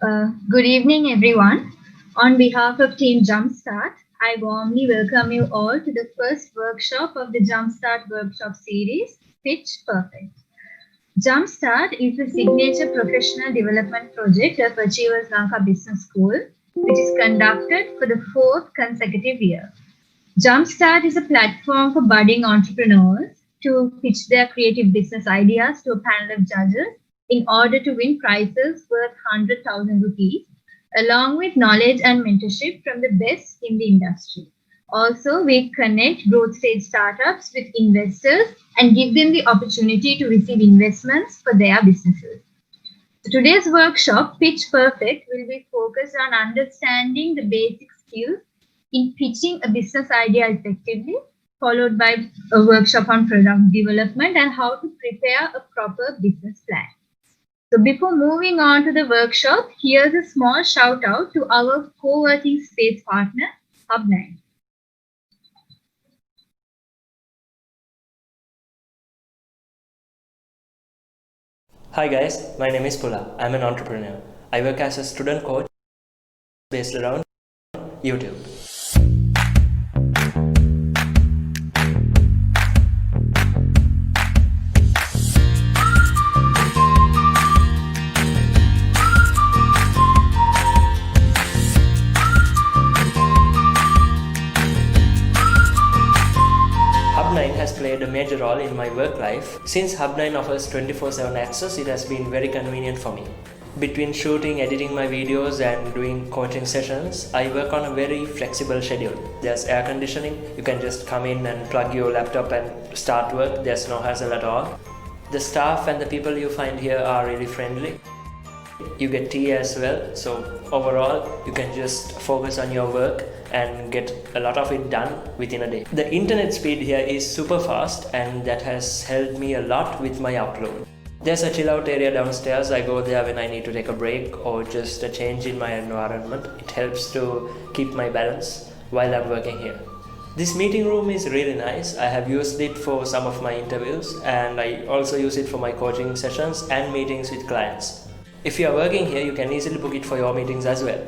Good evening, everyone. On behalf of Team Jumpstart, I warmly welcome you all to the first workshop of the Jumpstart Workshop Series, Pitch Perfect. Jumpstart is the signature professional development project of Achievers Lanka Business School, which is conducted for the fourth consecutive year. Jumpstart is a platform for budding entrepreneurs to pitch their creative business ideas to a panel of judges in order to win prizes worth 100,000 rupees, along with knowledge and mentorship from the best in the industry. Also, we connect growth stage startups with investors and give them the opportunity to receive investments for their businesses. Today's workshop, Pitch Perfect, will be focused on understanding the basic skills in pitching a business idea effectively, followed by a workshop on product development and how to prepare a proper business plan. So before moving on to the workshop, here's a small shout out to our co-working space partner, Hub9. Hi guys, my name is Pula. I'm an entrepreneur. I work as a student coach based around YouTube. Hub9 has played a major role in my work life. Since Hub9 offers 24/7 access, it has been very convenient for me. Between shooting, editing my videos and doing coaching sessions, I work on a very flexible schedule. There's air conditioning, you can just come in and plug your laptop and start work. There's no hassle at all. The staff and the people you find here are really friendly. You get tea as well, so overall you can just focus on your work and get a lot of it done within a day. The internet speed here is super fast and that has helped me a lot with my upload. There's a chill out area downstairs. I go there when I need to take a break or just a change in my environment. It helps to keep my balance while I'm working here. This meeting room is really nice. I have used it for some of my interviews and I also use it for my coaching sessions and meetings with clients. If you are working here, you can easily book it for your meetings as well.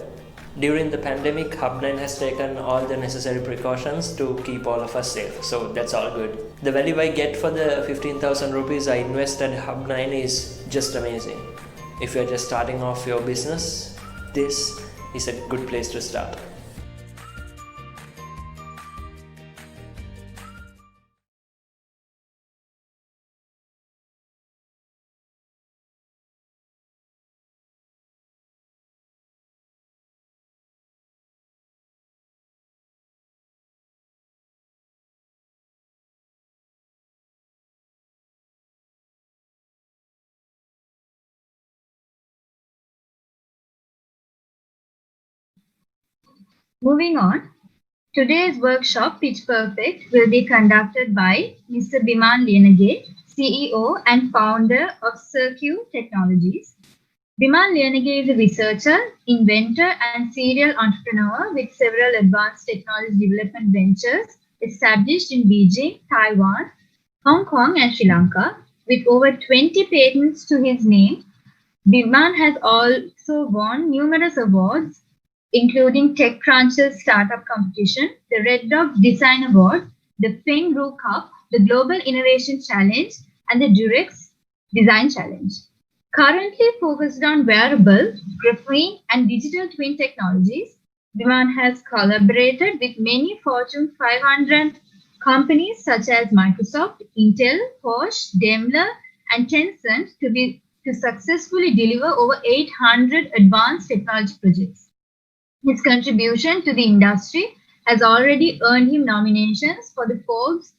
During the pandemic, Hub9 has taken all the necessary precautions to keep all of us safe, so that's all good. The value I get for the 15,000 rupees I invest at Hub9 is just amazing. If you're just starting off your business, this is a good place to start. Moving on, today's workshop, Pitch Perfect, will be conducted by Mr. Biman Lienage, CEO and founder of Circu Technologies. Biman Lienage is a researcher, inventor, and serial entrepreneur with several advanced technology development ventures established in Beijing, Taiwan, Hong Kong, and Sri Lanka. With over 20 patents to his name, Biman has also won numerous awards, including TechCrunch's Startup Competition, the Red Dot Design Award, the Feng Ru Cup, the Global Innovation Challenge, and the Durex Design Challenge. Currently focused on wearable, graphene, and digital twin technologies, Biman has collaborated with many Fortune 500 companies such as Microsoft, Intel, Porsche, Daimler, and Tencent to successfully deliver over 800 advanced technology projects. His contribution to the industry has already earned him nominations for the Forbes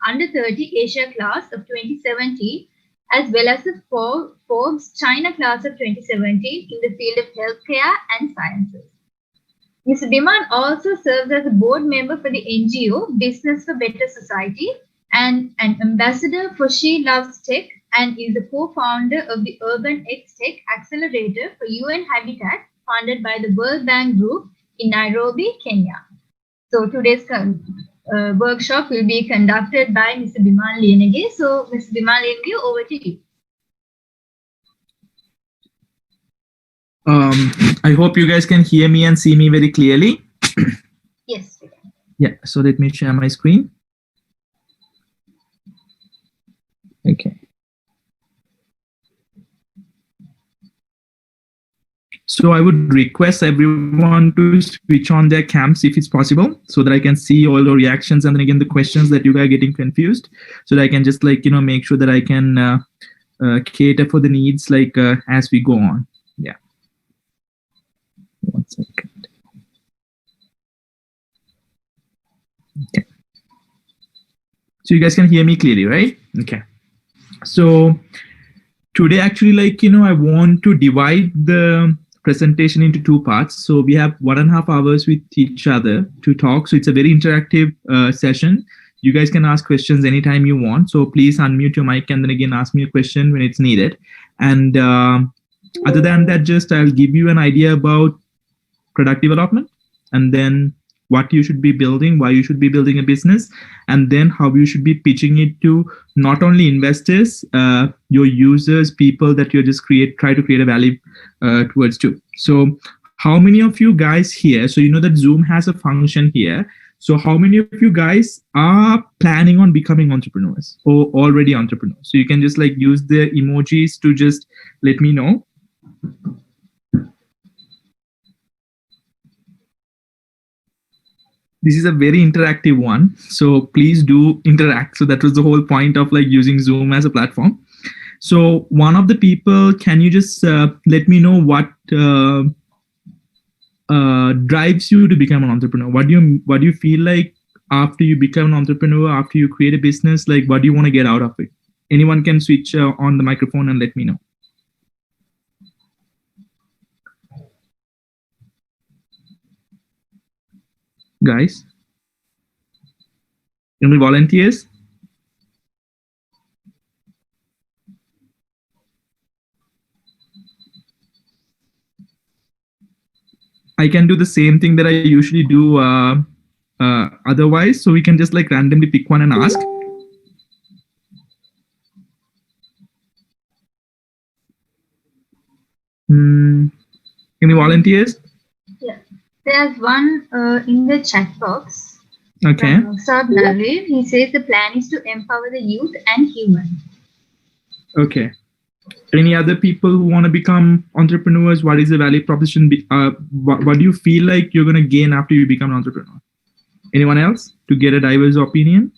Under 30 Asia class of 2017, as well as the Forbes China class of 2017 in the field of healthcare and sciences. Mr. Biman also serves as a board member for the NGO Business for Better Society and an ambassador for She Loves Tech, and is the co-founder of the Urban X Tech Accelerator for UN Habitat, funded by the World Bank Group in Nairobi, Kenya. So today's workshop will be conducted by Mr. Biman Lienage. So Mr. Biman Lienage, over to you. I hope you guys can hear me and see me very clearly. Yes, we can. Yeah, so let me share my screen. Okay. So I would request everyone to switch on their cams if it's possible, so that I can see all the reactions and then again the questions that you guys are getting confused, so that I can just make sure that I can cater for the needs as we go on. Yeah. 1 second. Okay. So you guys can hear me clearly, right? Okay. So today actually I want to divide the presentation into 2 parts. So we have 1.5 hours with each other to talk. So it's a very interactive session. You guys can ask questions anytime you want. So please unmute your mic and then again ask me a question when it's needed. And other than that, just I'll give you an idea about product development, and then what you should be building, why you should be building a business, and then how you should be pitching it to not only investors, your users, people that you just try to create a value towards too. So how many of you guys here, so you know that Zoom has a function here. So how many of you guys are planning on becoming entrepreneurs or already entrepreneurs? So you can just use the emojis to just let me know. This is a very interactive one, so please do interact. So that was the whole point of using Zoom as a platform. So one of the people, can you just let me know what drives you to become an entrepreneur? What do you feel like after you become an entrepreneur, after you create a business? What do you want to get out of it? Anyone can switch on the microphone and let me know. Guys, any volunteers? I can do the same thing that I usually do otherwise. So we can just randomly pick one and ask. Any volunteers? Yeah. There's one in the chat box. Okay. Saab Nalveer, he says the plan is to empower the youth and human. Okay. Any other people who want to become entrepreneurs? What is the value proposition? What do you feel like you're going to gain after you become an entrepreneur? Anyone else to get a diverse opinion?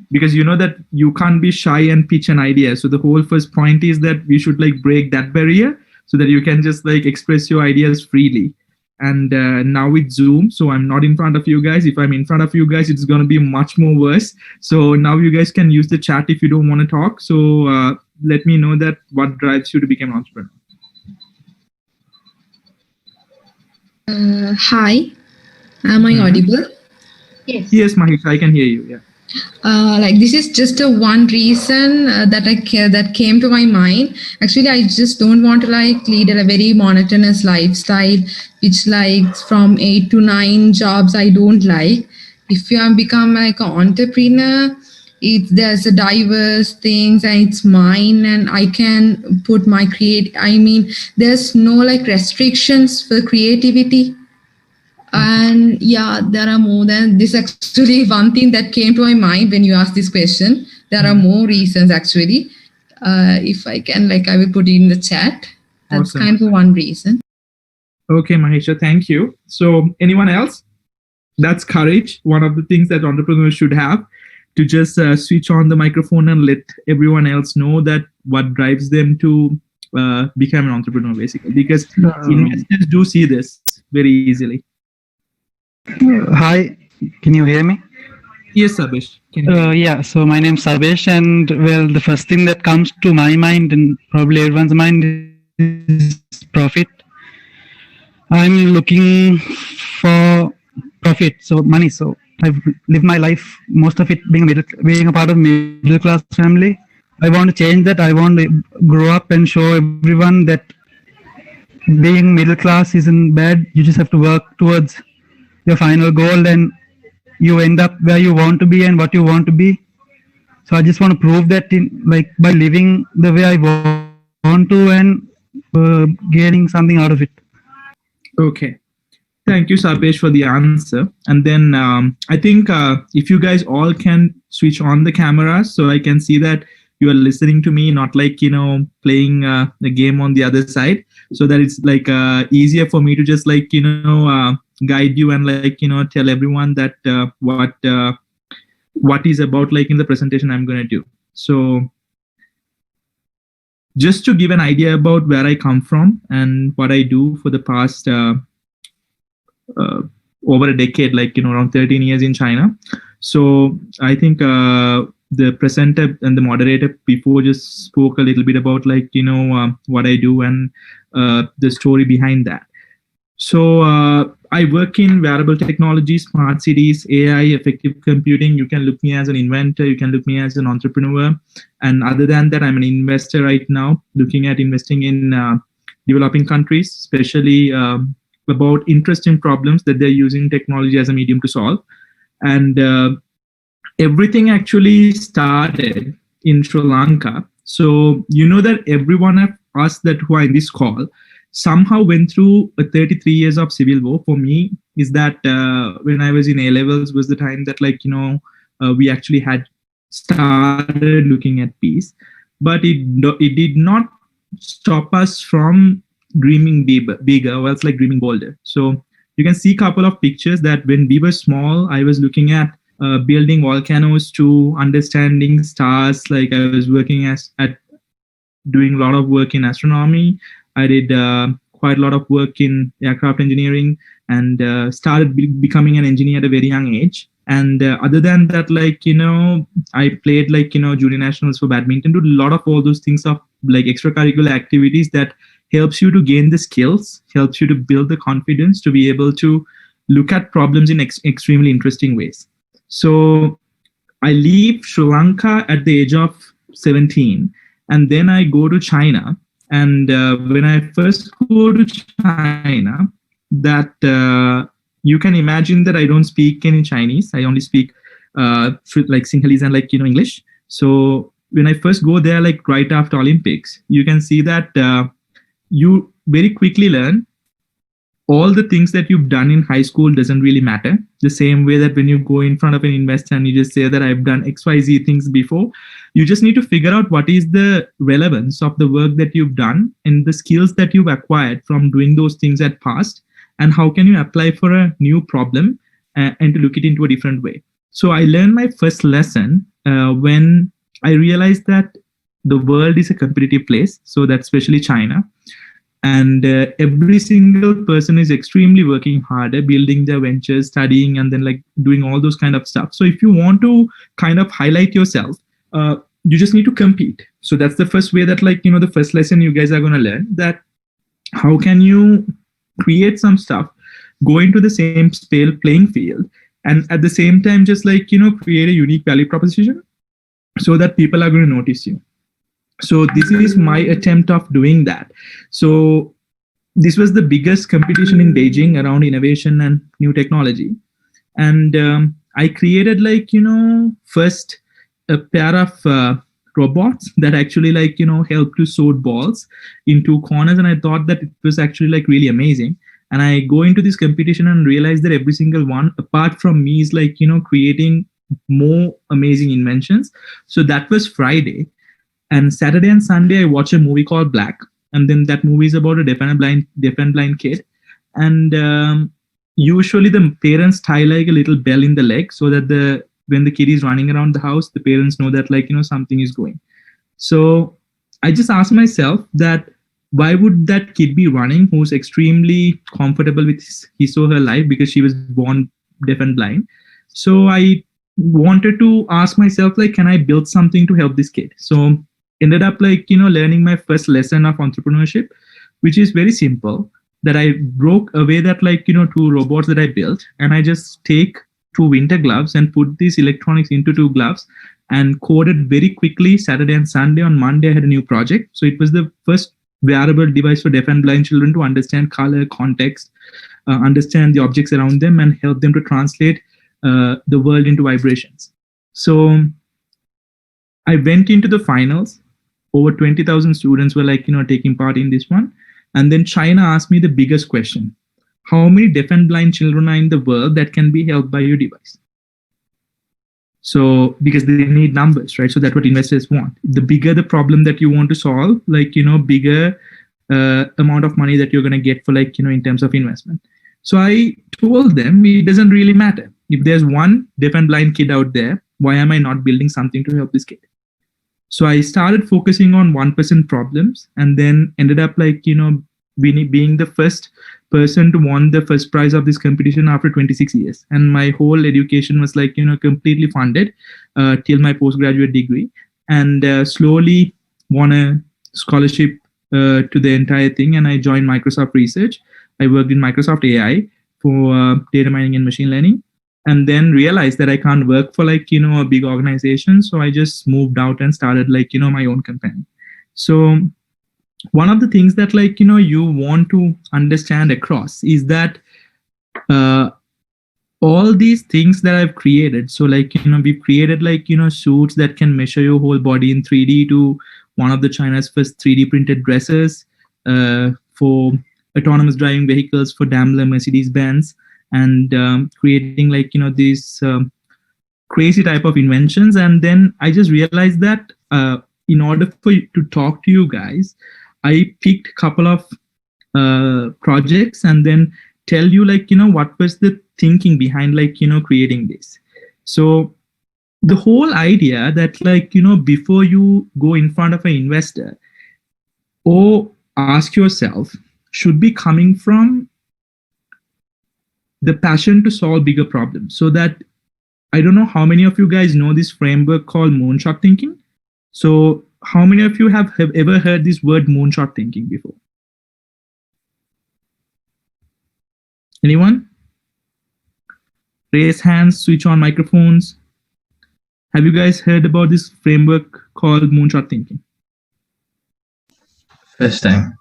Because you know that you can't be shy and pitch an idea. So the whole first point is that we should break that barrier so that you can just express your ideas freely. And now with Zoom, so I'm not in front of you guys. If I'm in front of you guys, it's going to be much more worse. So now you guys can use the chat if you don't want to talk. So let me know that what drives you to become an entrepreneur. Hi, am I audible? Yes. Yes, Mahesh, I can hear you. Yeah. This is just a one reason that came to my mind. Actually, I just don't want to lead a very monotonous lifestyle, which from 8 to 9 jobs I don't like. If you have become an entrepreneur, there's a diverse things and it's mine, and I can put my there's no restrictions for creativity. And yeah, there are more than this. Actually, one thing that came to my mind when you asked this question, there are more reasons actually. If I can, I will put it in the chat. That's Awesome. kind of one reason. Okay, Mahesha, thank you. So anyone else? That's courage. One of the things that entrepreneurs should have, to just switch on the microphone and let everyone else know that what drives them to become an entrepreneur, basically, because investors do see this very easily. Hi, can you hear me? Yes, Sabesh. Yeah, so my name is Sabesh, and well, the first thing that comes to my mind and probably everyone's mind is profit. I'm looking for profit, so money. So I've lived my life, most of it being a part of middle class family. I want to change that. I want to grow up and show everyone that being middle class isn't bad. You just have to work towards your final goal, and you end up where you want to be and what you want to be. So I just want to prove that by living the way I want to, and gaining something out of it. Okay. Thank you, Sarpesh, for the answer. And then I think if you guys all can switch on the cameras so I can see that you are listening to me, not like, playing the game on the other side, so that it's like easier for me to just like, guide you and like, tell everyone that what is about like in the presentation I'm going to do. So just to give an idea about where I come from and what I do for the past over a decade, like around 13 years in China. So I think the presenter and the moderator before just spoke a little bit about like what I do and the story behind that. So I work in wearable technology, smart cities, AI, effective computing. You can look me as an inventor, you can look me as an entrepreneur, and other than that, I'm an investor right now, looking at investing in developing countries, especially about interesting problems that they're using technology as a medium to solve. And everything actually started in Sri Lanka. So that everyone of us that who are in this call somehow went through 33 years of civil war. For me, is that when I was in A levels was the time that like we actually had started looking at peace, but it did not stop us from dreaming bigger, or else like dreaming bolder. So you can see a couple of pictures that when we were small, I was looking at building volcanoes to understanding stars. Like I was working at doing a lot of work in astronomy. I did quite a lot of work in aircraft engineering and started becoming an engineer at a very young age. And other than that, like, I played like, junior nationals for badminton, do a lot of all those things of like extracurricular activities that helps you to gain the skills, helps you to build the confidence to be able to look at problems in extremely interesting ways. So I leave Sri Lanka at the age of 17, and then I go to China. And when I first go to China, that you can imagine that I don't speak any Chinese. I only speak like Sinhalese and like, English. So when I first go there, like right after Olympics, you can see that you very quickly learn all the things that you've done in high school doesn't really matter. The same way that when you go in front of an investor and you just say that I've done XYZ things before, you just need to figure out what is the relevance of the work that you've done and the skills that you've acquired from doing those things at past, and how can you apply for a new problem and to look it into a different way. So I learned my first lesson when I realized that the world is a competitive place. So that's especially China. And every single person is extremely working harder, building their ventures, studying, and then like doing all those kind of stuff. So if you want to kind of highlight yourself, you just need to compete. So that's the first way that like, the first lesson you guys are going to learn, that how can you create some stuff, go into the same playing field, and at the same time, just like, create a unique value proposition so that people are going to notice you. So this is my attempt of doing that. So this was the biggest competition in Beijing around innovation and new technology. And I created like, first a pair of robots that actually like, help to sort balls into corners. And I thought that it was actually like really amazing. And I go into this competition and realize that every single one, apart from me, is like, creating more amazing inventions. So that was Friday. And Saturday and Sunday, I watch a movie called Black. And then that movie is about a deaf and blind kid. And usually the parents tie like a little bell in the leg so that when the kid is running around the house, the parents know that like, something is going. So I just asked myself that why would that kid be running who's extremely comfortable with his or her life because she was born deaf and blind? So I wanted to ask myself, like, can I build something to help this kid? So ended up like, learning my first lesson of entrepreneurship, which is very simple, that I broke away that like, 2 robots that I built, and I just take 2 winter gloves and put these electronics into 2 gloves and coded very quickly Saturday and Sunday. On Monday, I had a new project. So it was the first wearable device for deaf and blind children to understand color, context, understand the objects around them, and help them to translate the world into vibrations. So I went into the finals. over 20,000 students were like, taking part in this one. And then China asked me the biggest question: how many deaf and blind children are in the world that can be helped by your device? So because they need numbers, right? So that's what investors want. The bigger the problem that you want to solve, like, bigger amount of money that you're going to get for, like, in terms of investment. So I told them it doesn't really matter. If there's one deaf and blind kid out there, why am I not building something to help this kid? So I started focusing on 1% problems, and then ended up like, being the first person to won the first prize of this competition after 26 years. And my whole education was like, completely funded till my postgraduate degree, and slowly won a scholarship to the entire thing. And I joined Microsoft Research. I worked in Microsoft AI for data mining and machine learning, and then realized that I can't work for like, a big organization. So I just moved out and started like, my own company. So one of the things that like, you want to understand across is that all these things that I've created. So like, we've created like, suits that can measure your whole body in 3D, to one of the China's first 3D printed dresses for autonomous driving vehicles for Daimler, Mercedes-Benz, and creating like, these crazy type of inventions. And then I just realized that in order for you to talk to you guys, I picked a couple of projects and then tell you like, what was the thinking behind like, creating this. So the whole idea that like, before you go in front of an investor or ask yourself, should be coming from the passion to solve bigger problems. So that, I don't know how many of you guys know this framework called moonshot thinking. So how many of you have ever heard this word moonshot thinking before? Anyone? Raise hands, switch on microphones. Have you guys heard about this framework called moonshot thinking? First time.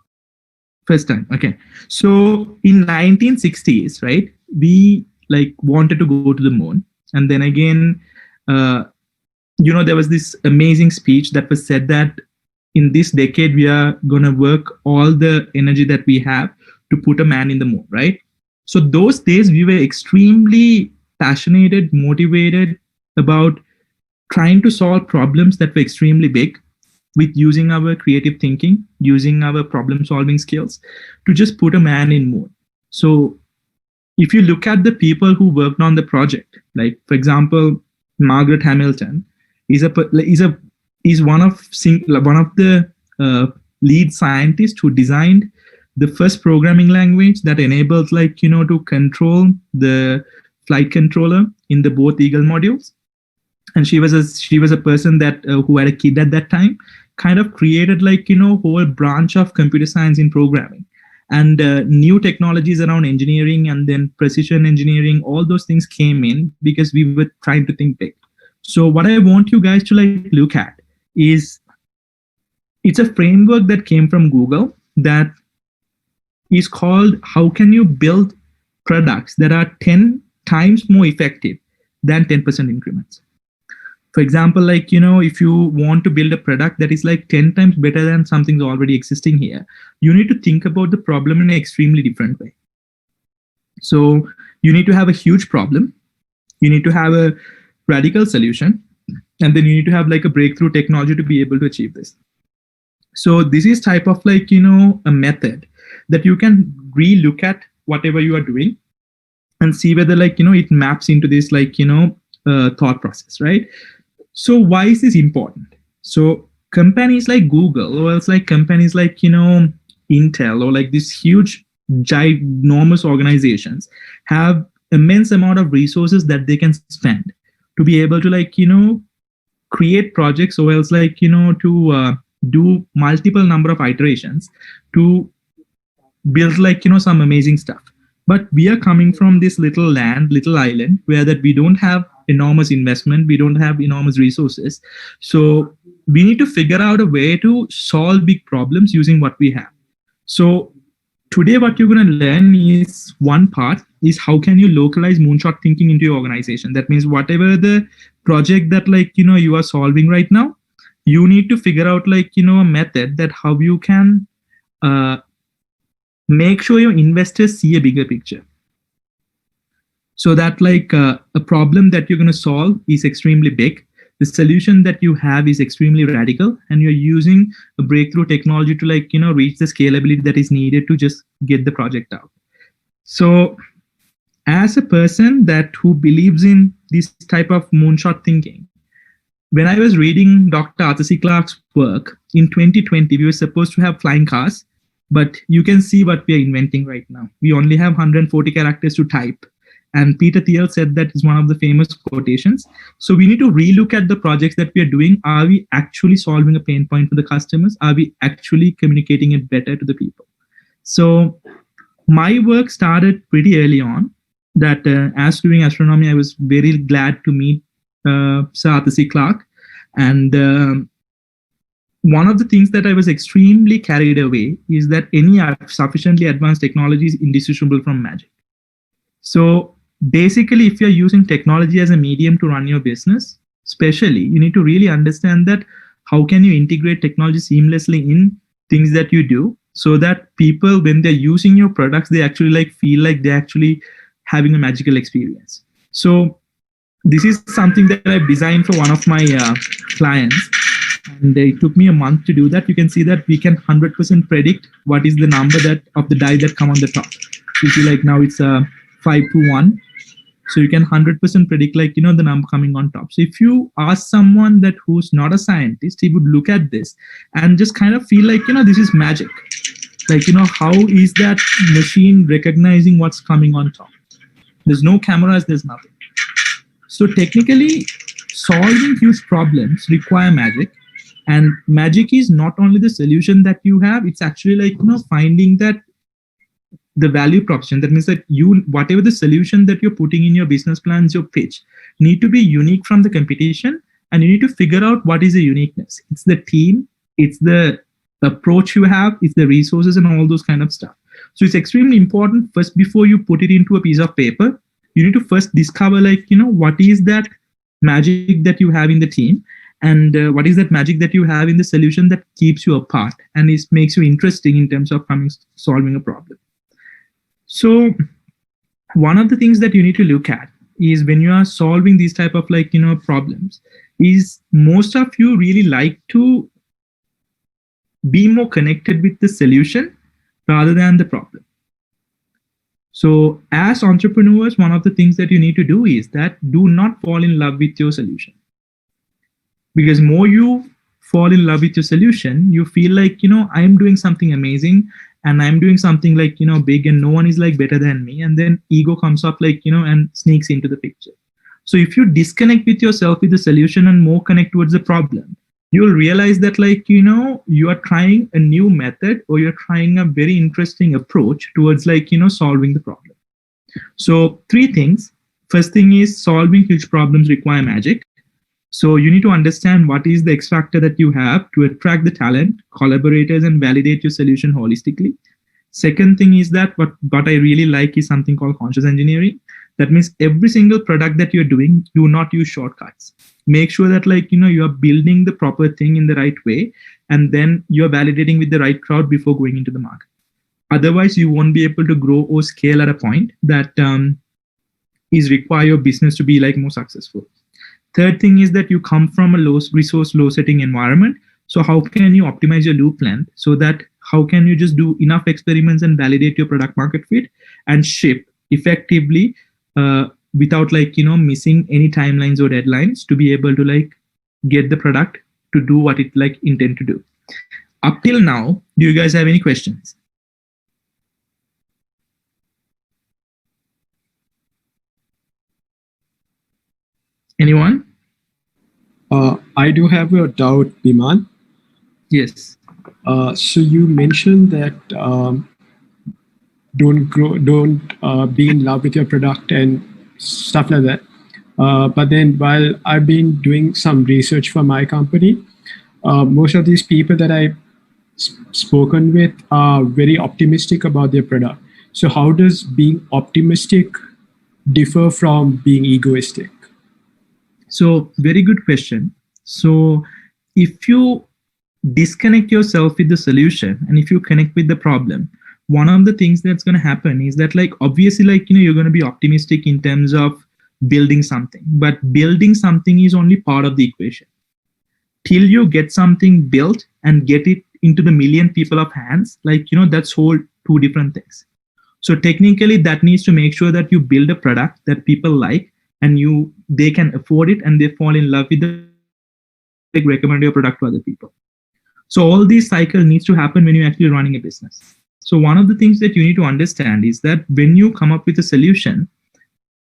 First time, okay. So in 1960s, right, we like wanted to go to the moon. And then again, there was this amazing speech that was said that in this decade, we are going to work all the energy that we have to put a man in the moon, right? So those days, we were extremely passionate, motivated about trying to solve problems that were extremely big, with using our creative thinking, using our problem-solving skills to just put a man in moon. So if you look at the people who worked on the project, like, for example, Margaret Hamilton is one of the lead scientists who designed the first programming language that enables like, to control the flight controller in the both Eagle modules. And she was a person that who had a kid at that time, kind of created like, whole branch of computer science in programming, and new technologies around engineering, and then precision engineering, all those things came in because we were trying to think big. So what I want you guys to like look at is, it's a framework that came from Google that is called, how can you build products that are 10 times more effective than 10% increments? For example, like, if you want to build a product that is like 10 times better than something already existing here, you need to think about the problem in an extremely different way. So you need to have a huge problem. You need to have a radical solution. And then you need to have like a breakthrough technology to be able to achieve this. So this is type of like, a method that you can re-look at whatever you are doing and see whether like, it maps into this like, thought process, right? So why is this important? So companies like Google, or else like companies like, Intel, or like these huge, ginormous organizations have immense amount of resources that they can spend to be able to like, create projects, or else like, to do multiple number of iterations to build like, some amazing stuff. But we are coming from this little island where that we don't have enormous investment, we don't have enormous resources. So we need to figure out a way to solve big problems using what we have. So today what you're going to learn is, one part is how can you localize moonshot thinking into your organization. That means whatever the project that like, you are solving right now, you need to figure out like, a method that how you can make sure your investors see a bigger picture. So that like a problem that you're going to solve is extremely big. The solution that you have is extremely radical, and you're using a breakthrough technology to like, reach the scalability that is needed to just get the project out. So as a person that who believes in this type of moonshot thinking, when I was reading Dr. Arthur C. Clarke's work in 2020, we were supposed to have flying cars, but you can see what we are inventing right now. We only have 140 characters to type. And Peter Thiel said that is one of the famous quotations. So we need to relook at the projects that we are doing. Are we actually solving a pain point for the customers? Are we actually communicating it better to the people? So my work started pretty early on. That as doing astronomy, I was very glad to meet Sir Arthur C. Clarke. And one of the things that I was extremely carried away is that any sufficiently advanced technology is indistinguishable from magic. So basically, if you're using technology as a medium to run your business, especially, you need to really understand that how can you integrate technology seamlessly in things that you do, so that people, when they're using your products, they actually like feel like they're actually having a magical experience. So this is something that I've designed for one of my clients, and it took me a month to do that. You can see that we can 100% predict what is the number that of the die that come on the top. So you see like now it's 5 to 1. So you can 100% predict like, the number coming on top. So if you ask someone that who's not a scientist, he would look at this and just kind of feel like, this is magic. Like, how is that machine recognizing what's coming on top? There's no cameras, there's nothing. So technically, solving huge problems require magic. And magic is not only the solution that you have, it's actually like, finding that the value proposition. That means that whatever the solution that you're putting in your business plans, your pitch, need to be unique from the competition, and you need to figure out what is the uniqueness. It's the team, it's the approach you have, it's the resources and all those kind of stuff. So it's extremely important first, before you put it into a piece of paper, you need to first discover like, what is that magic that you have in the team, and what is that magic that you have in the solution that keeps you apart and makes you interesting in terms of solving a problem. So one of the things that you need to look at is when you are solving these type of like, problems, is most of you really like to be more connected with the solution rather than the problem. So as entrepreneurs, one of the things that you need to do is that do not fall in love with your solution. Because more you fall in love with your solution, you feel like, I am doing something amazing, and I'm doing something like, big, and no one is like better than me. And then ego comes up like, and sneaks into the picture. So if you disconnect with yourself with the solution and more connect towards the problem, you'll realize that like, you are trying a new method, or you're trying a very interesting approach towards like, solving the problem. So 3 things. First thing is solving huge problems require magic. So you need to understand what is the X factor that you have to attract the talent, collaborators, and validate your solution holistically. Second thing is that what I really like is something called conscious engineering. That means every single product that you're doing, do not use shortcuts. Make sure that like, you are building the proper thing in the right way, and then you're validating with the right crowd before going into the market. Otherwise, you won't be able to grow or scale at a point that is require your business to be like more successful. Third thing is that you come from a low resource, low setting environment. So how can you optimize your loop length, so that how can you just do enough experiments and validate your product market fit and ship effectively without like, missing any timelines or deadlines to be able to like get the product to do what it like intend to do. Up till now, do you guys have any questions? Anyone? I do have a doubt, Biman. Yes. So you mentioned that don't be in love with your product and stuff like that. But then while I've been doing some research for my company, most of these people that I've spoken with are very optimistic about their product. So how does being optimistic differ from being egoistic? So very good question. So if you disconnect yourself with the solution and if you connect with the problem, one of the things that's going to happen is that, like, obviously, like, you're going to be optimistic in terms of building something, but building something is only part of the equation. Till you get something built and get it into the million people of hands, like, that's whole two different things. So technically that needs to make sure that you build a product that people like and they can afford it and they fall in love with it, like, recommend your product to other people. So all these cycle needs to happen when you're actually running a business. So one of the things that you need to understand is that when you come up with a solution,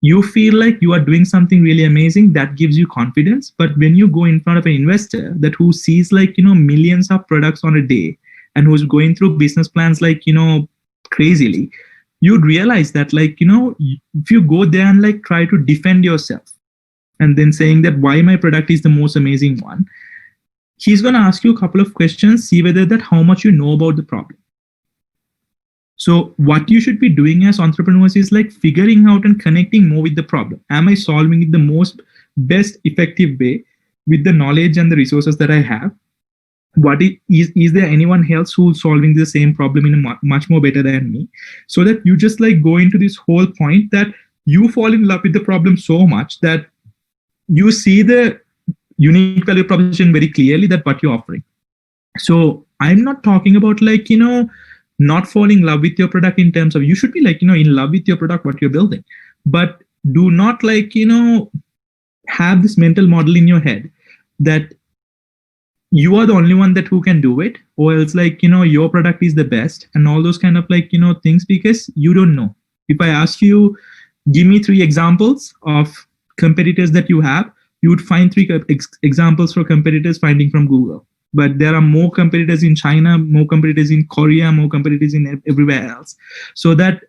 you feel like you are doing something really amazing that gives you confidence. But when you go in front of an investor that who sees, like, millions of products on a day and who's going through business plans, like, crazily, you'd realize that, like, if you go there and, like, try to defend yourself and then saying that why my product is the most amazing one, he's going to ask you a couple of questions, see whether that how much you know about the problem. So what you should be doing as entrepreneurs is, like, figuring out and connecting more with the problem. Am I solving it the most best effective way with the knowledge and the resources that I have? What is there anyone else who's solving the same problem in a much more better than me? So that you just, like, go into this whole point that you fall in love with the problem so much that you see the unique value proposition very clearly, that what you're offering. So I'm not talking about, like, not falling in love with your product in terms of you should be, like, in love with your product, what you're building, but do not, like, have this mental model in your head that you are the only one that who can do it, or else, like, your product is the best and all those kind of, like, things, because you don't know. If I ask you, give me 3 examples of competitors that you have, you would find 3 examples for competitors finding from Google. But there are more competitors in China, more competitors in Korea, more competitors in everywhere else. So that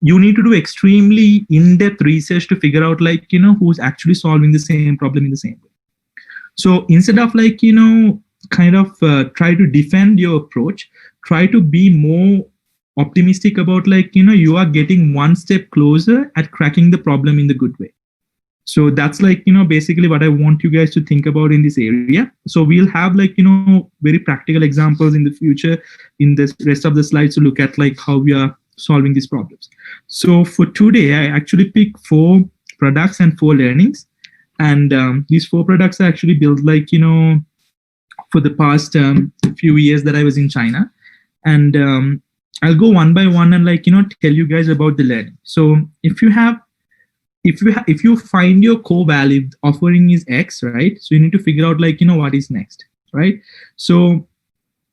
you need to do extremely in-depth research to figure out, like, who's actually solving the same problem in the same way. So instead of, like, kind of try to defend your approach, try to be more optimistic about, like, you are getting one step closer at cracking the problem in the good way. So that's, like, basically what I want you guys to think about in this area. So we'll have, like, very practical examples in the future in the rest of the slides to look at, like, how we are solving these problems. So for today, I actually picked 4 products and 4 learnings. And these 4 products are actually built, like, for the past few years that I was in China. And I'll go one by one and, like, tell you guys about the learning. So if you find your core value offering is X, right? So you need to figure out, like, what is next, right? So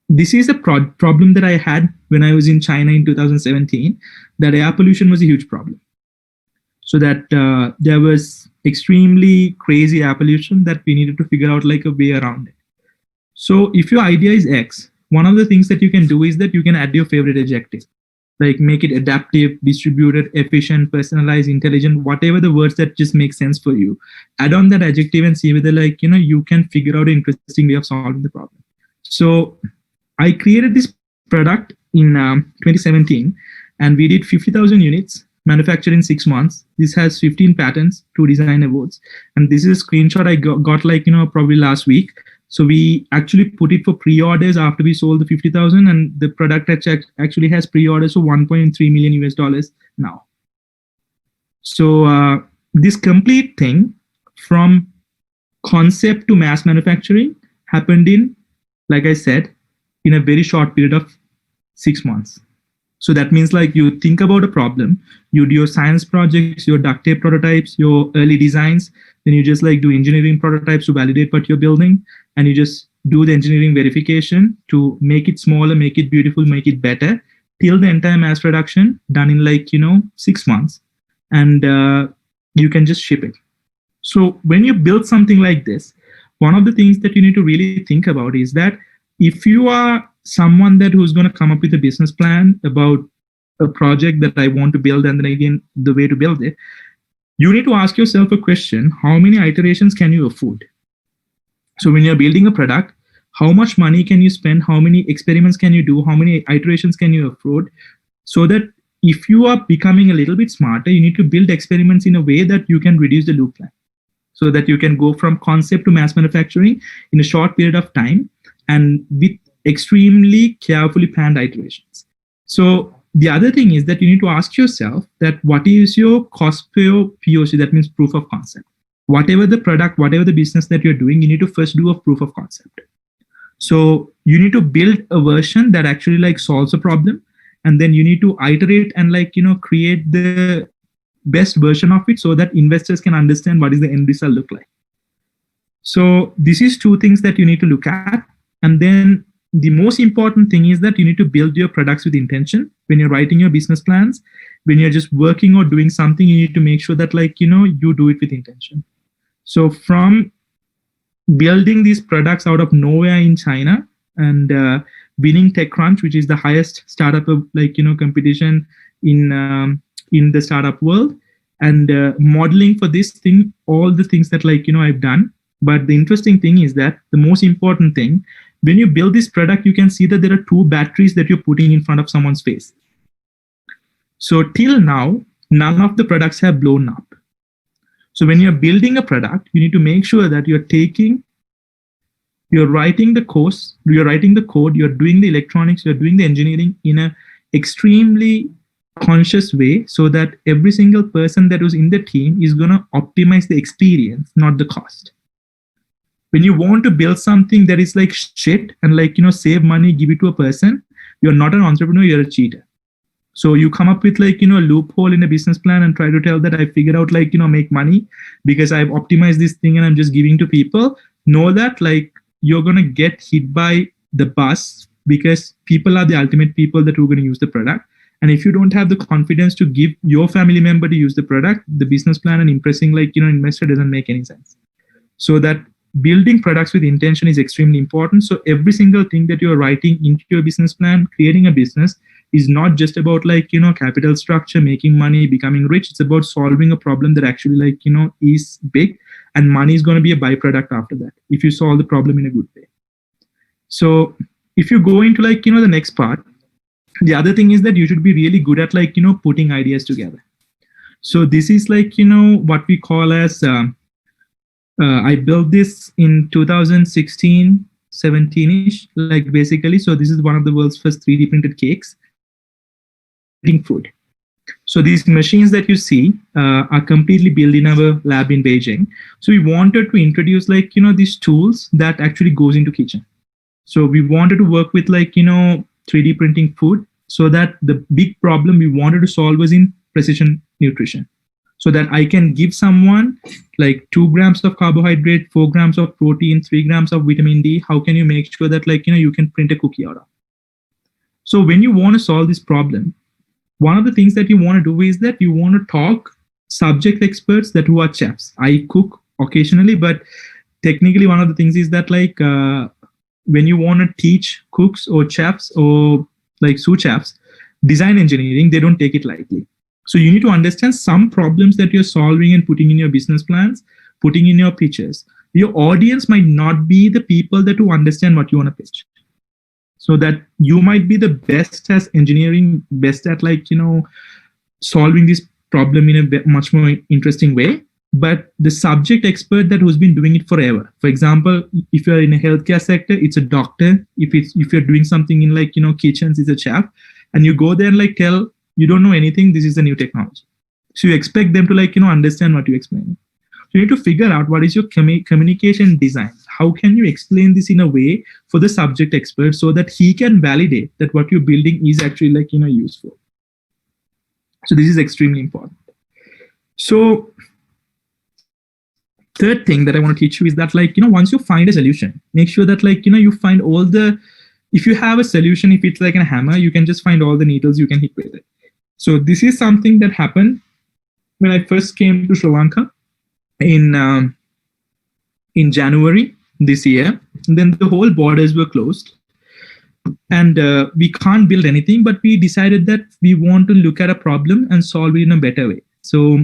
this is a problem that I had when I was in China in 2017, that air pollution was a huge problem. So that there was extremely crazy air pollution that we needed to figure out, like, a way around it. So if your idea is X, one of the things that you can do is that you can add your favorite adjective. Like, make it adaptive, distributed, efficient, personalized, intelligent, whatever the words that just make sense for you. Add on that adjective and see whether, like, you can figure out an interesting way of solving the problem. So I created this product in 2017, and we did 50,000 units manufactured in 6 months. This has 15 patents, 2 design awards. And this is a screenshot I got like, probably last week. So we actually put it for pre-orders after we sold the 50,000, and the product actually has pre-orders of $1.3 million US now. So this complete thing from concept to mass manufacturing happened in, like I said, in a very short period of 6 months. So that means, like, you think about a problem, you do your science projects, your duct tape prototypes, your early designs, then you just like do engineering prototypes to validate what you're building, and you just do the engineering verification to make it smaller, make it beautiful, make it better, till the entire mass production done in like, 6 months, and you can just ship it. So when you build something like this, one of the things that you need to really think about is that if you are someone that who's going to come up with a business plan about a project that I want to build, and then again, the way to build it, you need to ask yourself a question: how many iterations can you afford? So when you're building a product, how much money can you spend? How many experiments can you do? How many iterations can you afford? So that if you are becoming a little bit smarter, you need to build experiments in a way that you can reduce the loop time. so that you can go from concept to mass manufacturing in a short period of time and with extremely carefully planned iterations. So the other thing is that you need to ask yourself that what is your cost per POC, that means proof of concept. Whatever the product, whatever the business that you're doing, you need to first do a proof of concept. So you need to build a version that actually like solves a problem, and then you need to iterate and like, create the best version of it so that investors can understand what is the end result look like. So this is two things that you need to look at. And then the most important thing is that you need to build your products with intention. When you're writing your business plans, when you're just working or doing something, you need to make sure that like, you do it with intention. So from building these products out of nowhere in China and winning TechCrunch, which is the highest startup competition in the startup world, and modeling for this thing, all the things that I've done. But the interesting thing is that the most important thing, when you build this product, you can see that there are two batteries that you're putting in front of someone's face. So till now, none of the products have blown up. So when you're building a product, you need to make sure that you're writing the course, you're writing the code, you're doing the electronics, you're doing the engineering in an extremely conscious way so that every single person that was in the team is going to optimize the experience, not the cost. When you want to build something that is like shit and save money, give it to a person, you're not an entrepreneur, you're a cheater. So you come up with a loophole in a business plan and try to tell that I figured out make money because I've optimized this thing and I'm just giving to people. Know that you're going to get hit by the bus because people are the ultimate people that are going to use the product. And if you don't have the confidence to give your family member to use the product, the business plan and impressing investor doesn't make any sense. So that building products with intention is extremely important. So every single thing that you're writing into your business plan, creating a business, is not just about capital structure, making money, becoming rich. It's about solving a problem that actually is big, and money is going to be a byproduct after that if you solve the problem in a good way. So if you go into the next part, the other thing is that you should be really good at putting ideas together. So this is what we call as I built this in 2016, 17ish, basically. So this is one of the world's first 3D printed cakes. Food. So these machines that you see are completely built in our lab in Beijing. So we wanted to introduce these tools that actually goes into kitchen. So we wanted to work with 3D printing food, so that the big problem we wanted to solve was in precision nutrition. So that I can give someone 2 grams of carbohydrate, 4 grams of protein, 3 grams of vitamin D. How can you make sure that you can print a cookie out of? So when you want to solve this problem, one of the things that you want to do is that you want to talk subject experts that who are chefs. I cook occasionally, but technically one of the things is that when you want to teach cooks or chefs or sous chefs design engineering, they don't take it lightly. So you need to understand some problems that you're solving and putting in your business plans, putting in your pitches. Your audience might not be the people that who understand what you want to pitch. So that you might be the best as engineering, best at solving this problem in a much more interesting way. But the subject expert that who's been doing it forever. For example, if you're in a healthcare sector, it's a doctor. If you're doing something in kitchens, it's a chef. And you go there and tell you don't know anything. This is a new technology. So you expect them to understand what you're explaining. So you need to figure out what is your communication design. How can you explain this in a way for the subject expert so that he can validate that what you're building is actually useful. So this is extremely important. So third thing that I want to teach you is that once you find a solution, make sure that you find all the, if you have a solution, if it's a hammer, you can just find all the needles you can hit with it. So this is something that happened when I first came to Sri Lanka in January this year. And then the whole borders were closed and we can't build anything, but we decided that we want to look at a problem and solve it in a better way. So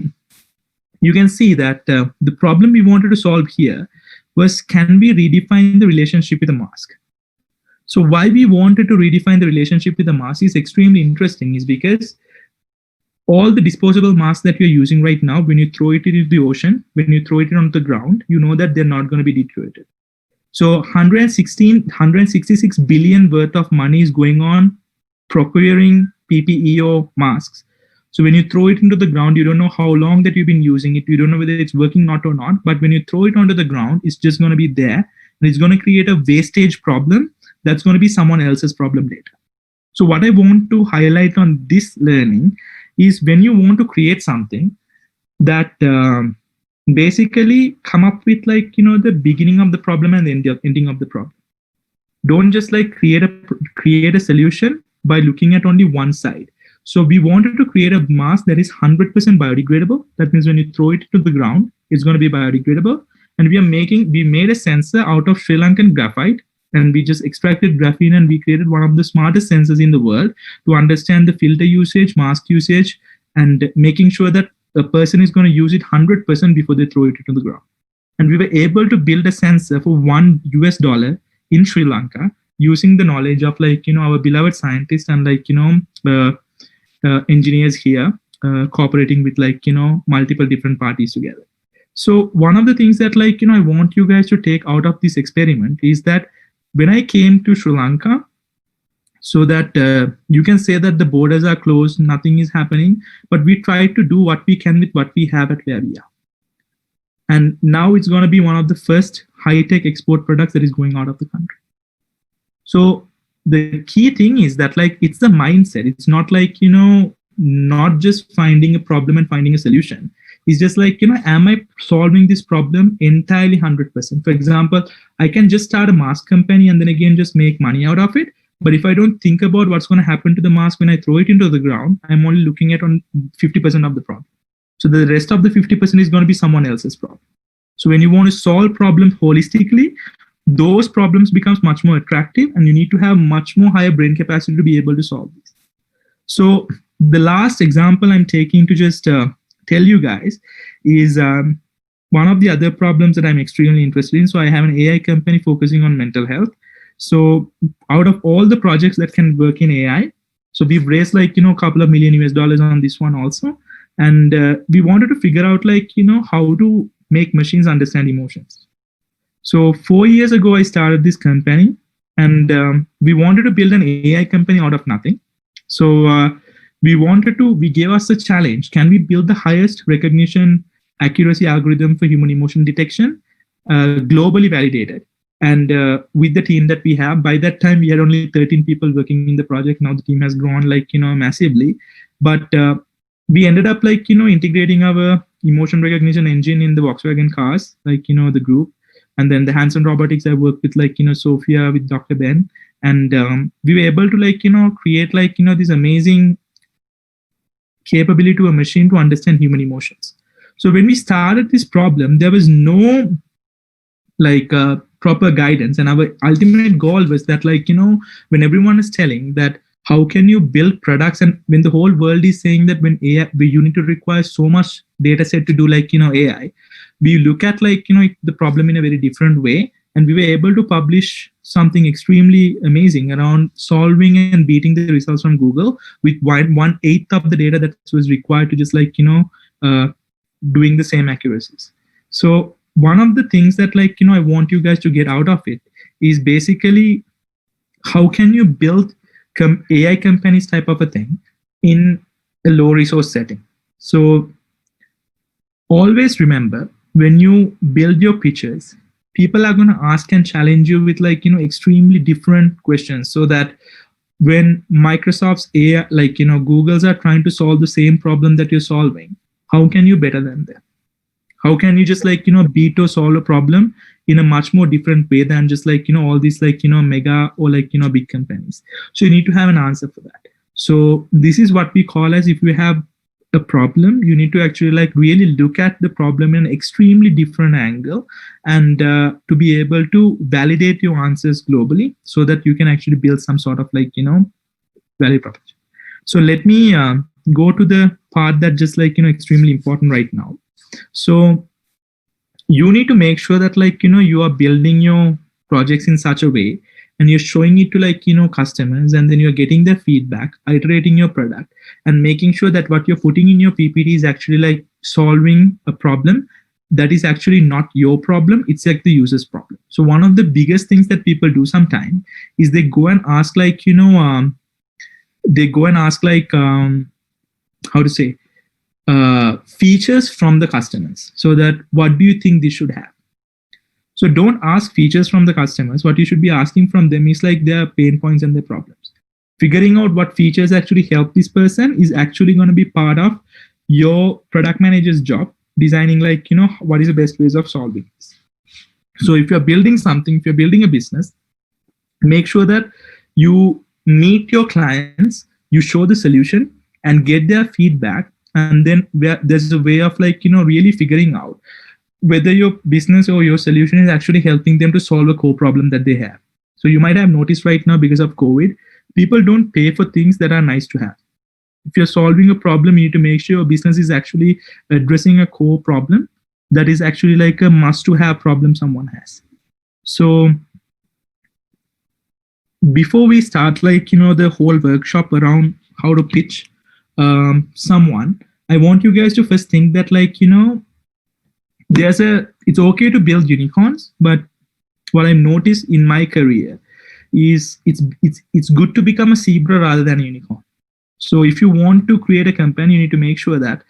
you can see that the problem we wanted to solve here was, can we redefine the relationship with a mask? So why we wanted to redefine the relationship with the mask is extremely interesting, is because all the disposable masks that you're using right now, when you throw it into the ocean, when you throw it on the ground, you know that they're not going to be deteriorated. So 166 billion worth of money is going on procuring PPE or masks. So when you throw it into the ground, you don't know how long that you've been using it. You don't know whether it's working or not. But when you throw it onto the ground, it's just going to be there. And it's going to create a wastage problem that's going to be someone else's problem later. So what I want to highlight on this learning is when you want to create something that basically come up with the beginning of the problem and the ending of the problem. Don't just create a solution by looking at only one side. So we wanted to create a mask that is 100% biodegradable. That means when you throw it to the ground, it's going to be biodegradable. And we made a sensor out of Sri Lankan graphite, and we just extracted graphene, and we created one of the smartest sensors in the world to understand the filter usage, mask usage, and making sure that a person is going to use it 100% before they throw it into the ground. And we were able to build a sensor for $1 in Sri Lanka using the knowledge of our beloved scientists and engineers here cooperating with multiple different parties together. So one of the things that I want you guys to take out of this experiment is that when I came to Sri Lanka, so that you can say that the borders are closed, nothing is happening, but we tried to do what we can with what we have at where we are. And now it's going to be one of the first high-tech export products that is going out of the country. So the key thing is that it's the mindset. It's not not just finding a problem and finding a solution. It's just am I solving this problem entirely 100%? For example, I can just start a mask company and then again just make money out of it. But if I don't think about what's going to happen to the mask when I throw it into the ground, I'm only looking at on 50% of the problem. So the rest of the 50% is going to be someone else's problem. So when you want to solve problems holistically, those problems becomes much more attractive, and you need to have much more higher brain capacity to be able to solve this. So the last example I'm taking to just tell you guys is one of the other problems that I'm extremely interested in. So I have an AI company focusing on mental health. So out of all the projects that can work in AI, so we've raised a couple of million US dollars on this one also. And we wanted to figure out how to make machines understand emotions. So 4 years ago, I started this company, and we wanted to build an AI company out of nothing. So we gave us a challenge. Can we build the highest recognition accuracy algorithm for human emotion detection, globally validated? And with the team that we have, by that time, we had only 13 people working in the project. Now the team has grown massively. But we ended up integrating our emotion recognition engine in the Volkswagen cars, the group. And then the Hanson Robotics, I worked with Sophia, with Dr. Ben. And we were able to create this amazing capability to a machine to understand human emotions. So when we started this problem, there was no proper guidance. And our ultimate goal was that when everyone is telling that how can you build products, and when the whole world is saying that when AI, you need to require so much data set to do AI, we look at the problem in a very different way. And we were able to publish something extremely amazing around solving and beating the results from Google with 1/8 of the data that was required to just doing the same accuracies. So one of the things that I want you guys to get out of it is basically how can you build AI companies type of a thing in a low resource setting. So always remember, when you build your pitches, people are going to ask and challenge you with extremely different questions, so that when Microsoft's AI, Google's are trying to solve the same problem that you're solving, how can you better than them? How can you just beat or solve a problem in a much more different way than just all these mega or big companies? So you need to have an answer for that. So this is what we call as, if you have a problem, you need to actually really look at the problem in an extremely different angle, and to be able to validate your answers globally, so that you can actually build some sort of value proposition. So let me go to the part that just extremely important right now. So you need to make sure that you are building your projects in such a way and you're showing it to like, customers, and then you're getting their feedback, iterating your product, and making sure that what you're putting in your PPT is actually like solving a problem that is actually not your problem, it's like the user's problem. So one of the biggest things that people do sometimes is they go and ask like, how to say, features from the customers. So that what do you think they should have? So don't ask features from the customers. What you should be asking from them is like their pain points and their problems. Figuring out what features actually help this person is actually going to be part of your product manager's job, designing like, what is the best ways of solving this. So if you're building something, if you're building a business, make sure that you meet your clients, you show the solution and get their feedback. And then there's a way of like, really figuring out whether your business or your solution is actually helping them to solve a core problem that they have. So you might have noticed right now, because of COVID, people don't pay for things that are nice to have. If you're solving a problem, you need to make sure your business is actually addressing a core problem that is actually like a must to have problem someone has. So before we start like, the whole workshop around how to pitch someone, I want you guys to first think that like, it's okay to build unicorns, but what I've noticed in my career is it's good to become a zebra rather than a unicorn. So if you want to create a company, you need to make sure that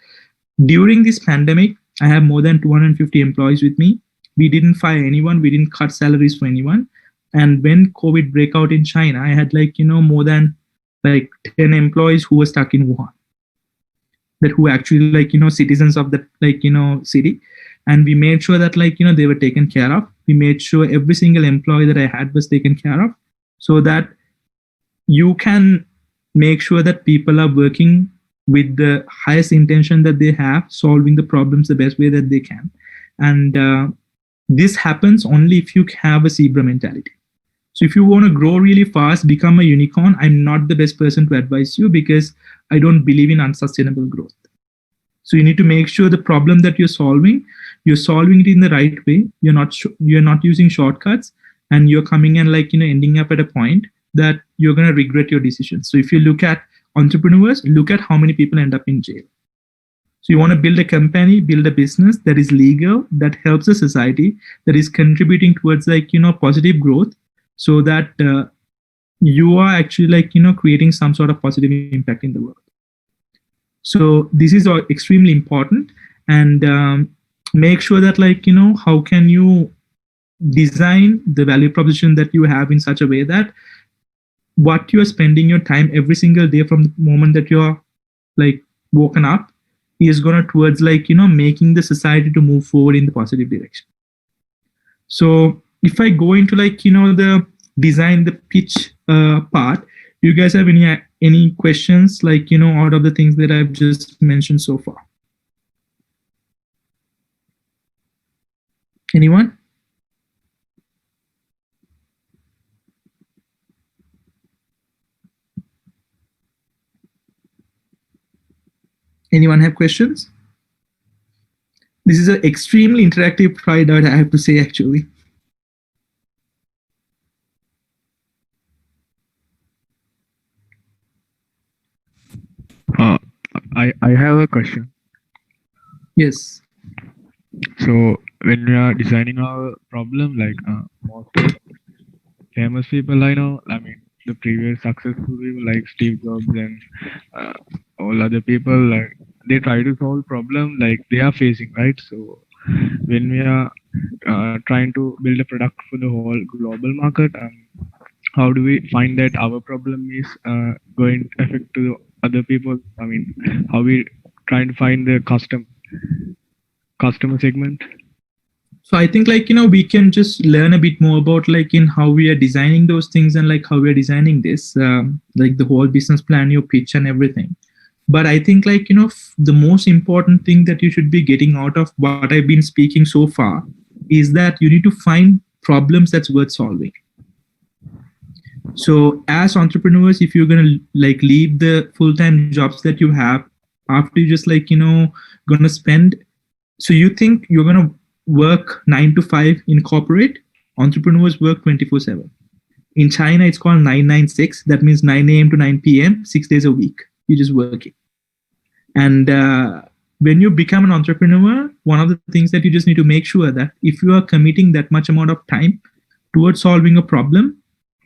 during this pandemic, I have more than 250 employees with me. We didn't fire anyone. We didn't cut salaries for anyone. And when COVID broke out in China, I had like, more than like 10 employees who were stuck in Wuhan, that who actually like, citizens of the like, city. And we made sure that like, they were taken care of. We made sure every single employee that I had was taken care of, so that you can make sure that people are working with the highest intention that they have, solving the problems the best way that they can. And this happens only if you have a zebra mentality. So if you want to grow really fast, become a unicorn, I'm not the best person to advise you, because I don't believe in unsustainable growth. So you need to make sure the problem that you're solving it in the right way. You're not using shortcuts, and you're coming and like, ending up at a point that you're going to regret your decisions. So if you look at entrepreneurs, look at how many people end up in jail. So you want to build a company, build a business that is legal, that helps the society, that is contributing towards like, positive growth, so that you are actually like, creating some sort of positive impact in the world. So this is extremely important. And make sure that like, how can you design the value proposition that you have in such a way that what you're spending your time every single day from the moment that you're like woken up is going to towards like, making the society to move forward in the positive direction. So if I go into like, the design, the pitch part, you guys have any questions like, out of the things that I've just mentioned so far? Anyone? Anyone have questions? This is an extremely interactive slide, I have to say, actually. I have a question. Yes. So when we are designing our problem, like most of the famous people I know, I mean the previous successful people like Steve Jobs and all other people, like they try to solve problem like they are facing, right? So when we are trying to build a product for the whole global market, how do we find that our problem is going to affect to the other people? I mean, how we trying to find the customer segment? So I think like, we can just learn a bit more about like in how we are designing those things and like how we are designing this, like the whole business plan, your pitch and everything. But I think like, the most important thing that you should be getting out of what I've been speaking so far is that you need to find problems that's worth solving. So as entrepreneurs, if you're going to like leave the full-time jobs that you have after you just like, going to spend, so you think you're going to work 9 to 5 in corporate, entrepreneurs work 24/7. In China, it's called 996. That means 9 a.m. to 9 p.m., 6 days a week. You're just working. And when you become an entrepreneur, one of the things that you just need to make sure that if you are committing that much amount of time towards solving a problem,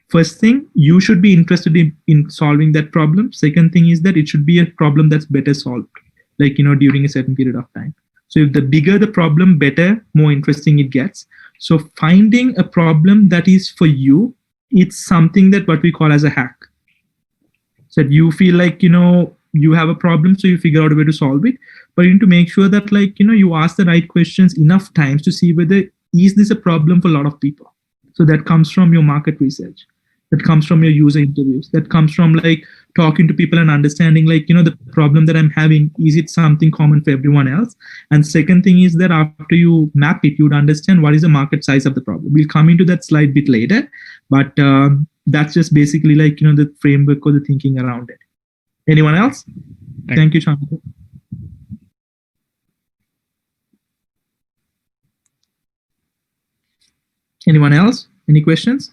first thing, you should be interested in solving that problem. Second thing is that it should be a problem that's better solved, like, during a certain period of time. So if the bigger the problem, better, more interesting it gets. So finding a problem that is for you, it's something that what we call as a hack. So that you feel like, you have a problem, so you figure out a way to solve it. But you need to make sure that, like, you ask the right questions enough times to see whether is this a problem for a lot of people. So that comes from your market research. That comes from your user interviews. That comes from, like, talking to people and understanding, like, the problem that I'm having, is it something common for everyone else? And second thing is that after you map it, you'd understand what is the market size of the problem. We'll come into that slide bit later, but that's just basically, like, the framework or the thinking around it. Anyone else? Thank you, Chandra. Anyone else? Any questions?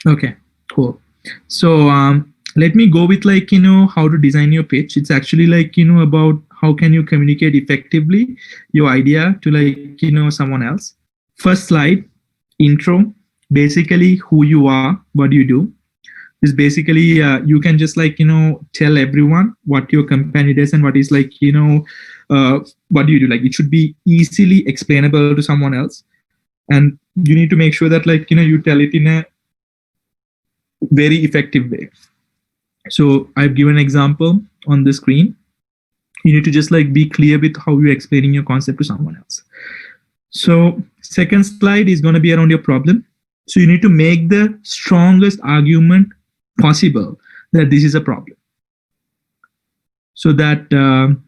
Okay, cool. So let me go with, like, how to design your pitch. It's actually, like, about how can you communicate effectively your idea to, like, someone else. First slide, intro, basically who you are, what do you do. Is basically you can just, like, tell everyone what your company does and what is, like, what do you do. Like, it should be easily explainable to someone else, and you need to make sure that, like, you tell it in a very effective way. So I've given an example on the screen. You need to just, like, be clear with how you're explaining your concept to someone else. So second slide is going to be around your problem. So you need to make the strongest argument possible that this is a problem. So that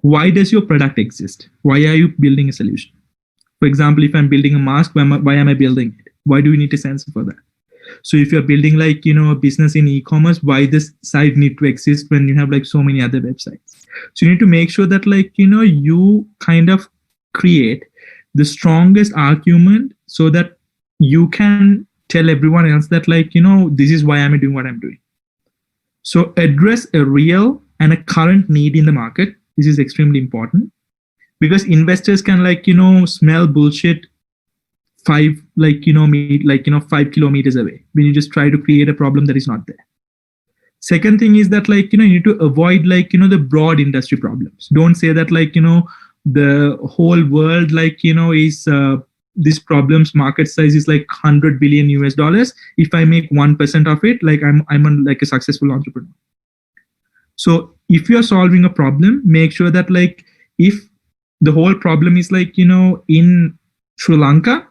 why does your product exist? Why are you building a solution? For example, if I'm building a mask, why am I building it? Why do we need a sensor for that? So if you're building, like, a business in e-commerce, why this site need to exist when you have, like, so many other websites? So you need to make sure that, like, you kind of create the strongest argument so that you can tell everyone else that, like, this is why I'm doing what I'm doing. So address a real and a current need in the market. This is extremely important because investors can, like, smell bullshit 5 kilometers away when you just try to create a problem that is not there. Second thing is that, like, you need to avoid, like, the broad industry problems. Don't say that, like, the whole world, like, is this problem's market size is like $100 billion US. If I make 1% of it, like, I'm like a successful entrepreneur. So if you're solving a problem, make sure that, like, if the whole problem is, like, in Sri Lanka,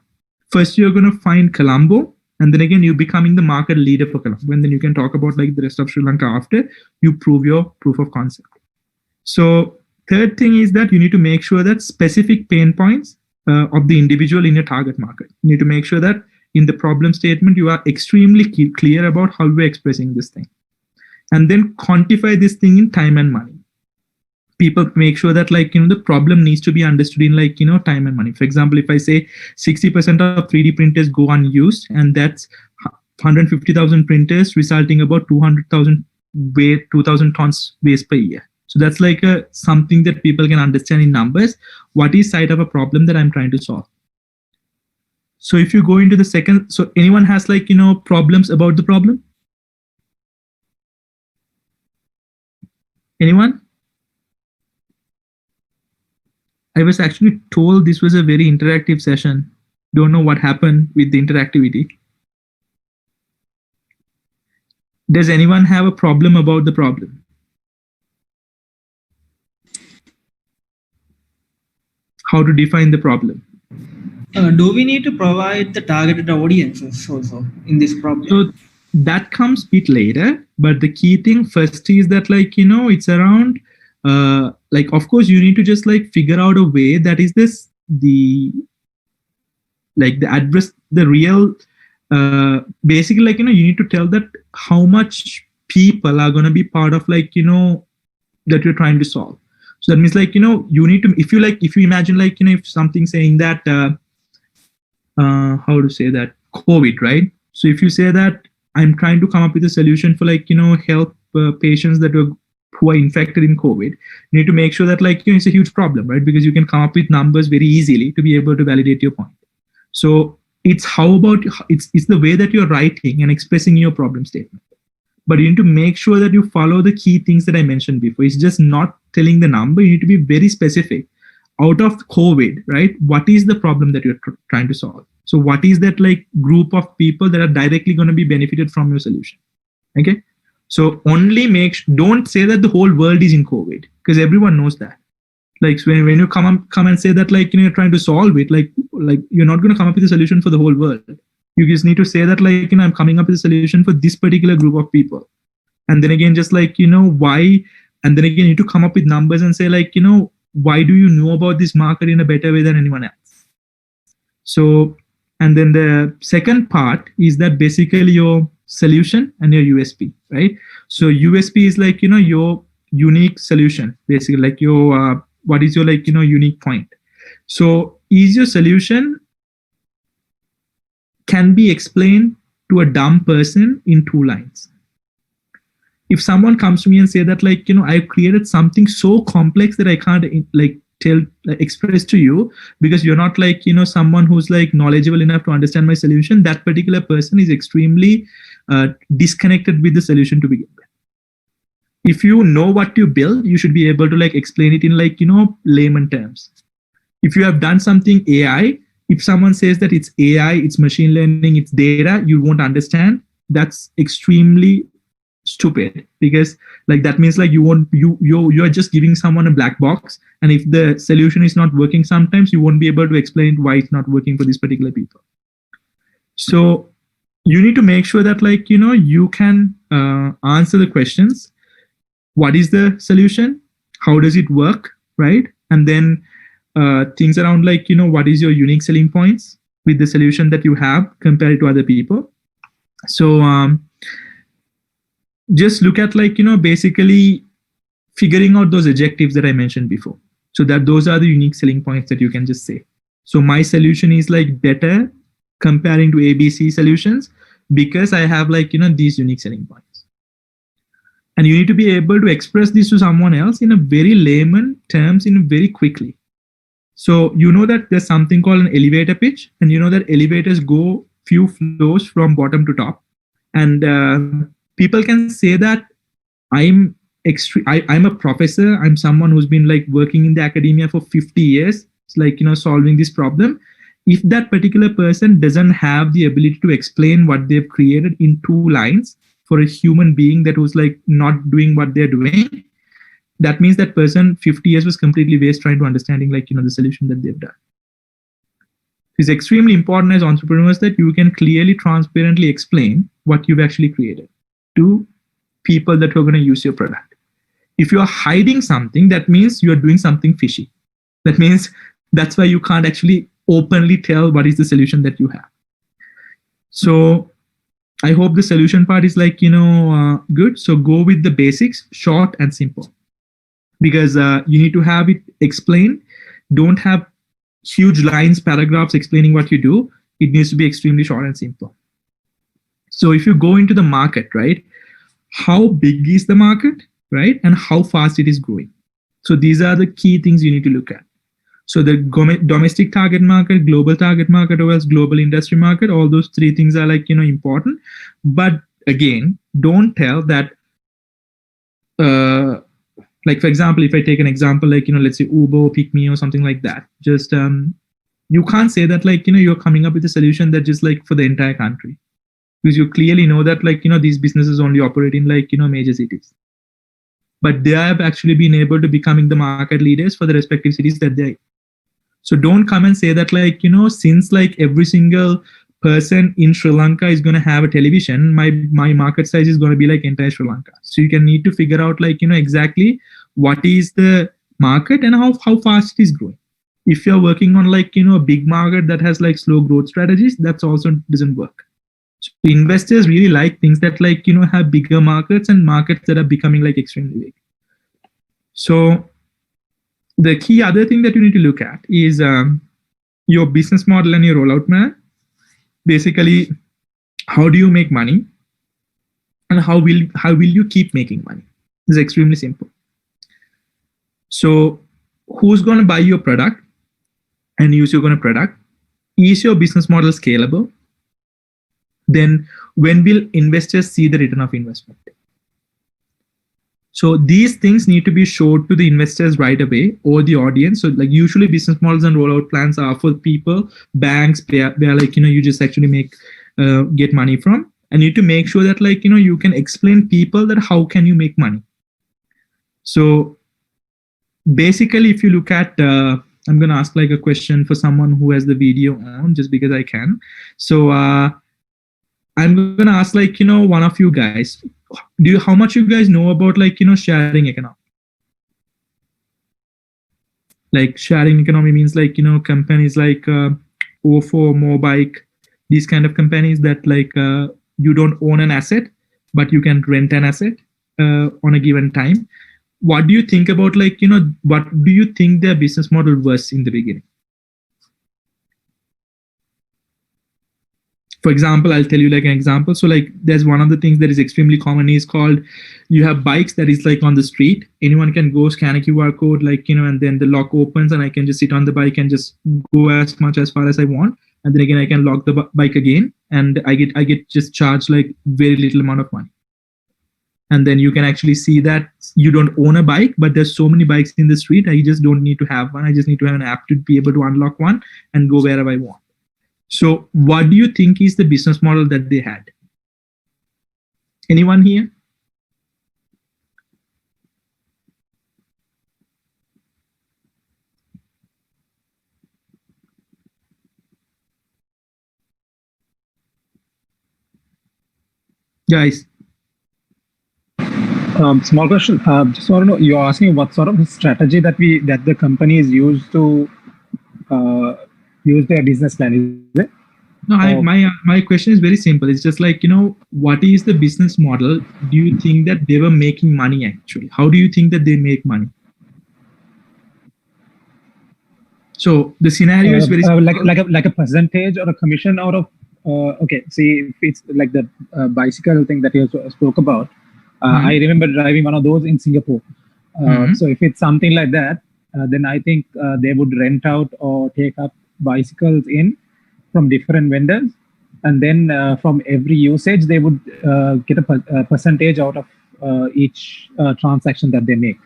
first you're going to find Colombo, and then again you're becoming the market leader for Colombo, and then you can talk about, like, the rest of Sri Lanka after you prove your proof of concept. So third thing is that you need to make sure that specific pain points of the individual in your target market. You need to make sure that in the problem statement you are extremely clear about how you're expressing this thing, and then quantify this thing in time and money. People make sure that, like, the problem needs to be understood in, like, time and money. For example, if I say 60% of 3D printers go unused, and that's 150,000 printers resulting about 200,000 tons waste per year. So that's, like, something that people can understand in numbers. What is side of a problem that I'm trying to solve? So if you go into the second, so anyone has, like, problems about the problem? Anyone? I was actually told this was a very interactive session. Don't know what happened with the interactivity. Does anyone have a problem about the problem? How to define the problem? Do we need to provide the targeted audiences also in this problem? So that comes a bit later, but the key thing first is that, like, it's around, like, of course you need to just, like, figure out a way that is the address, the real, basically, like, you need to tell that how much people are going to be part of, like, that you're trying to solve. So that means like, you need to, if you imagine like, if something saying that, how to say that, COVID, right? So if you say that I'm trying to come up with a solution for like, help patients who are infected in COVID, you need to make sure that like, it's a huge problem, right? Because you can come up with numbers very easily to be able to validate your point. So it's it's the way that you're writing and expressing your problem statement. But you need to make sure that you follow the key things that I mentioned before. It's just not telling the number. You need to be very specific. Out of COVID, right? What is the problem that you're trying to solve? So what is that like group of people that are directly going to be benefited from your solution? Okay. So only don't say that the whole world is in COVID, because everyone knows that. Like when you come and say that like, you're trying to solve it, like you're not going to come up with a solution for the whole world. You just need to say that like, I'm coming up with a solution for this particular group of people. And then again, just like, why, and then again, you need to come up with numbers and say like, why do you know about this market in a better way than anyone else? So, and then the second part is that basically your solution and your USP, right? So USP is like, your unique solution, basically like your, what is your like, unique point. So is your solution can be explained to a dumb person in 2 lines. If someone comes to me and say that like, I've created something so complex that I can't like express to you because you're not like, someone who's like knowledgeable enough to understand my solution, that particular person is extremely disconnected with the solution to begin with. If you know what you build, you should be able to like explain it in like, layman terms. If you have done something AI, if someone says that it's AI, it's machine learning, it's data, you won't understand. That's extremely stupid, because like that means like you're just giving someone a black box, and if the solution is not working sometimes, you won't be able to explain why it's not working for this particular people. So you need to make sure that like, you can answer the questions. What is the solution? How does it work? Right? And then things around like, what is your unique selling points with the solution that you have compared to other people. So just look at like, basically figuring out those adjectives that I mentioned before. So that those are the unique selling points that you can just say. So my solution is like better comparing to ABC solutions because I have like, these unique selling points. And you need to be able to express this to someone else in a very layman terms, very quickly. So that there's something called an elevator pitch, and that elevators go few floors from bottom to top. And people can say that I'm a professor, I'm someone who's been like working in the academia for 50 years, it's like, solving this problem. If that particular person doesn't have the ability to explain what they've created in 2 lines for a human being that was like not doing what they're doing, that means that person 50 years was completely waste trying to understanding like, the solution that they've done. It's extremely important as entrepreneurs that you can clearly, transparently explain what you've actually created to people that are going to use your product. If you're hiding something, that means you're doing something fishy. That means that's why you can't actually openly tell what is the solution that you have. So I hope the solution part is like, good. So go with the basics, short and simple, because you need to have it explained. Don't have huge lines, paragraphs explaining what you do. It needs to be extremely short and simple. So if you go into the market, right, how big is the market, right? And how fast it is growing. So these are the key things you need to look at. So the domestic target market, global target market, or else global industry market, all those 3 things are like, important. But again, don't tell that, like, for example, if I take an example, like, let's say Uber or Pick Me or something like that, just, you can't say that like, you're coming up with a solution that just like for the entire country, because you clearly know that like, these businesses only operate in like, major cities, but they have actually been able to becoming the market leaders for the respective cities that they're in. So don't come and say that like, since like every single person in Sri Lanka is going to have a television, my market size is going to be like entire Sri Lanka. So you can need to figure out like, exactly what is the market and how fast it is growing. If you're working on like, a big market that has like slow growth strategies, that's also doesn't work. So investors really like things that like, have bigger markets and markets that are becoming like extremely big. So the key other thing that you need to look at is your business model and your rollout plan. Basically, how do you make money, and how will you keep making money? It's extremely simple. So who's going to buy your product and use your product? Is your business model scalable? Then when will investors see the return of investment? So these things need to be showed to the investors right away, or the audience. So like usually business models and rollout plans are for people, banks, where like, you just actually get money from. And you need to make sure that like, you can explain people that how can you make money. So basically, if you look at, I'm going to ask like a question for someone who has the video on, just because I can. So I'm going to ask like, one of you guys, how much you guys know about like, sharing economy? Like sharing economy means like, companies like Ofo, Mobike, these kind of companies that like you don't own an asset, but you can rent an asset on a given time. What do you think about like, what do you think their business model was in the beginning? For example, I'll tell you like an example. So like there's one of the things that is extremely common is called, you have bikes that is like on the street. Anyone can go scan a QR code, like, and then the lock opens and I can just sit on the bike and just go as far as I want. And then again, I can lock the bike again and I get just charged like very little amount of money. And then you can actually see that you don't own a bike, but there's so many bikes in the street. I just don't need to have one. I just need to have an app to be able to unlock one and go wherever I want. So what do you think is the business model that they had? Anyone here? Guys. Small question. Just want to know, you're asking what sort of strategy that the companies use to use their business plan, is it? No, my question is very simple. It's just like, what is the business model? Do you think that they were making money actually? How do you think that they make money? So the scenario is very like a percentage or a commission out of okay. See, if it's like the bicycle thing that you spoke about. I remember driving one of those in Singapore. So if it's something like that, then I think they would rent out or take up bicycles in from different vendors. And then from every usage, they would get a percentage out of each transaction that they make.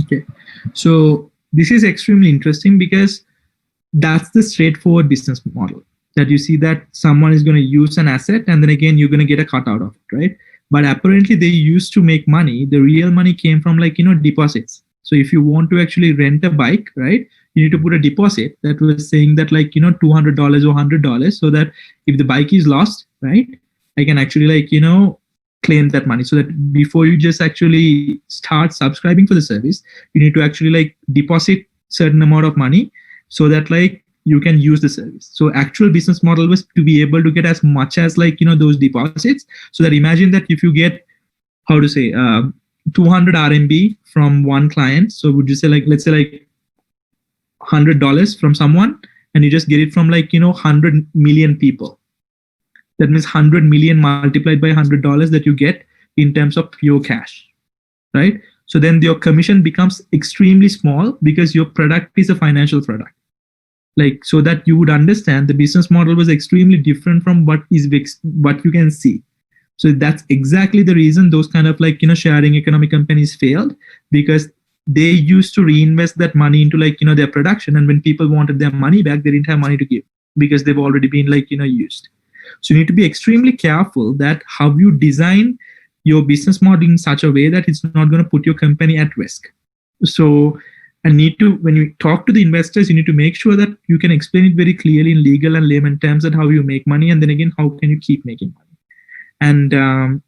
Okay. So this is extremely interesting because that's the straightforward business model. That you see that someone is going to use an asset and then again, you're going to get a cut out of it, right? But apparently they used to make money. The real money came from like, deposits. So if you want to actually rent a bike, right, you need to put a deposit that was saying that like, $200 or $100 so that if the bike is lost, right, I can actually like, claim that money. So that before you just actually start subscribing for the service, you need to actually like deposit certain amount of money so that like you can use the service. So actual business model was to be able to get as much as like, those deposits. So that imagine that if you get, 200 RMB from one client. So would you say like, let's say like $100 from someone and you just get it from like, 100 million people. That means 100 million multiplied by $100 that you get in terms of pure cash, right? So then your commission becomes extremely small because your product is a financial product. Like, so that you would understand the business model was extremely different from what you can see. So that's exactly the reason those kind of like, sharing economic companies failed, because they used to reinvest that money into like, their production. And when people wanted their money back, they didn't have money to give because they've already been like, used. So you need to be extremely careful that how you design your business model in such a way that it's not going to put your company at risk. So when you talk to the investors, you need to make sure that you can explain it very clearly in legal and layman terms that how you make money, and then again, how can you keep making money? And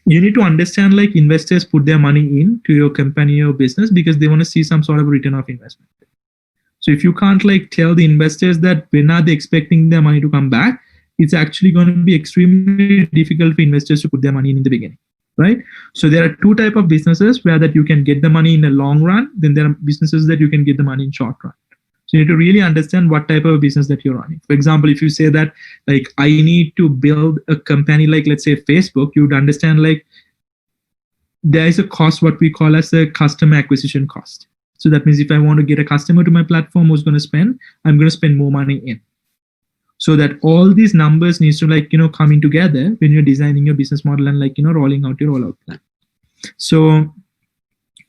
you need to understand like investors put their money into your company or business because they want to see some sort of return of investment. So if you can't like tell the investors that when are they expecting their money to come back, it's actually going to be extremely difficult for investors to put their money in the beginning. right? So there are two type of businesses where that you can get the money in the long run. Then there are businesses that you can get the money in short run. So you need to really understand what type of business that you're running. For example, if you say that like I need to build a company like let's say Facebook, you would understand like there is a cost what we call as a customer acquisition cost. So that means if I want to get a customer to my platform who's going to spend, I'm going to spend more money in. So that all these numbers needs to like, coming together when you're designing your business model and like, rolling out your rollout plan. So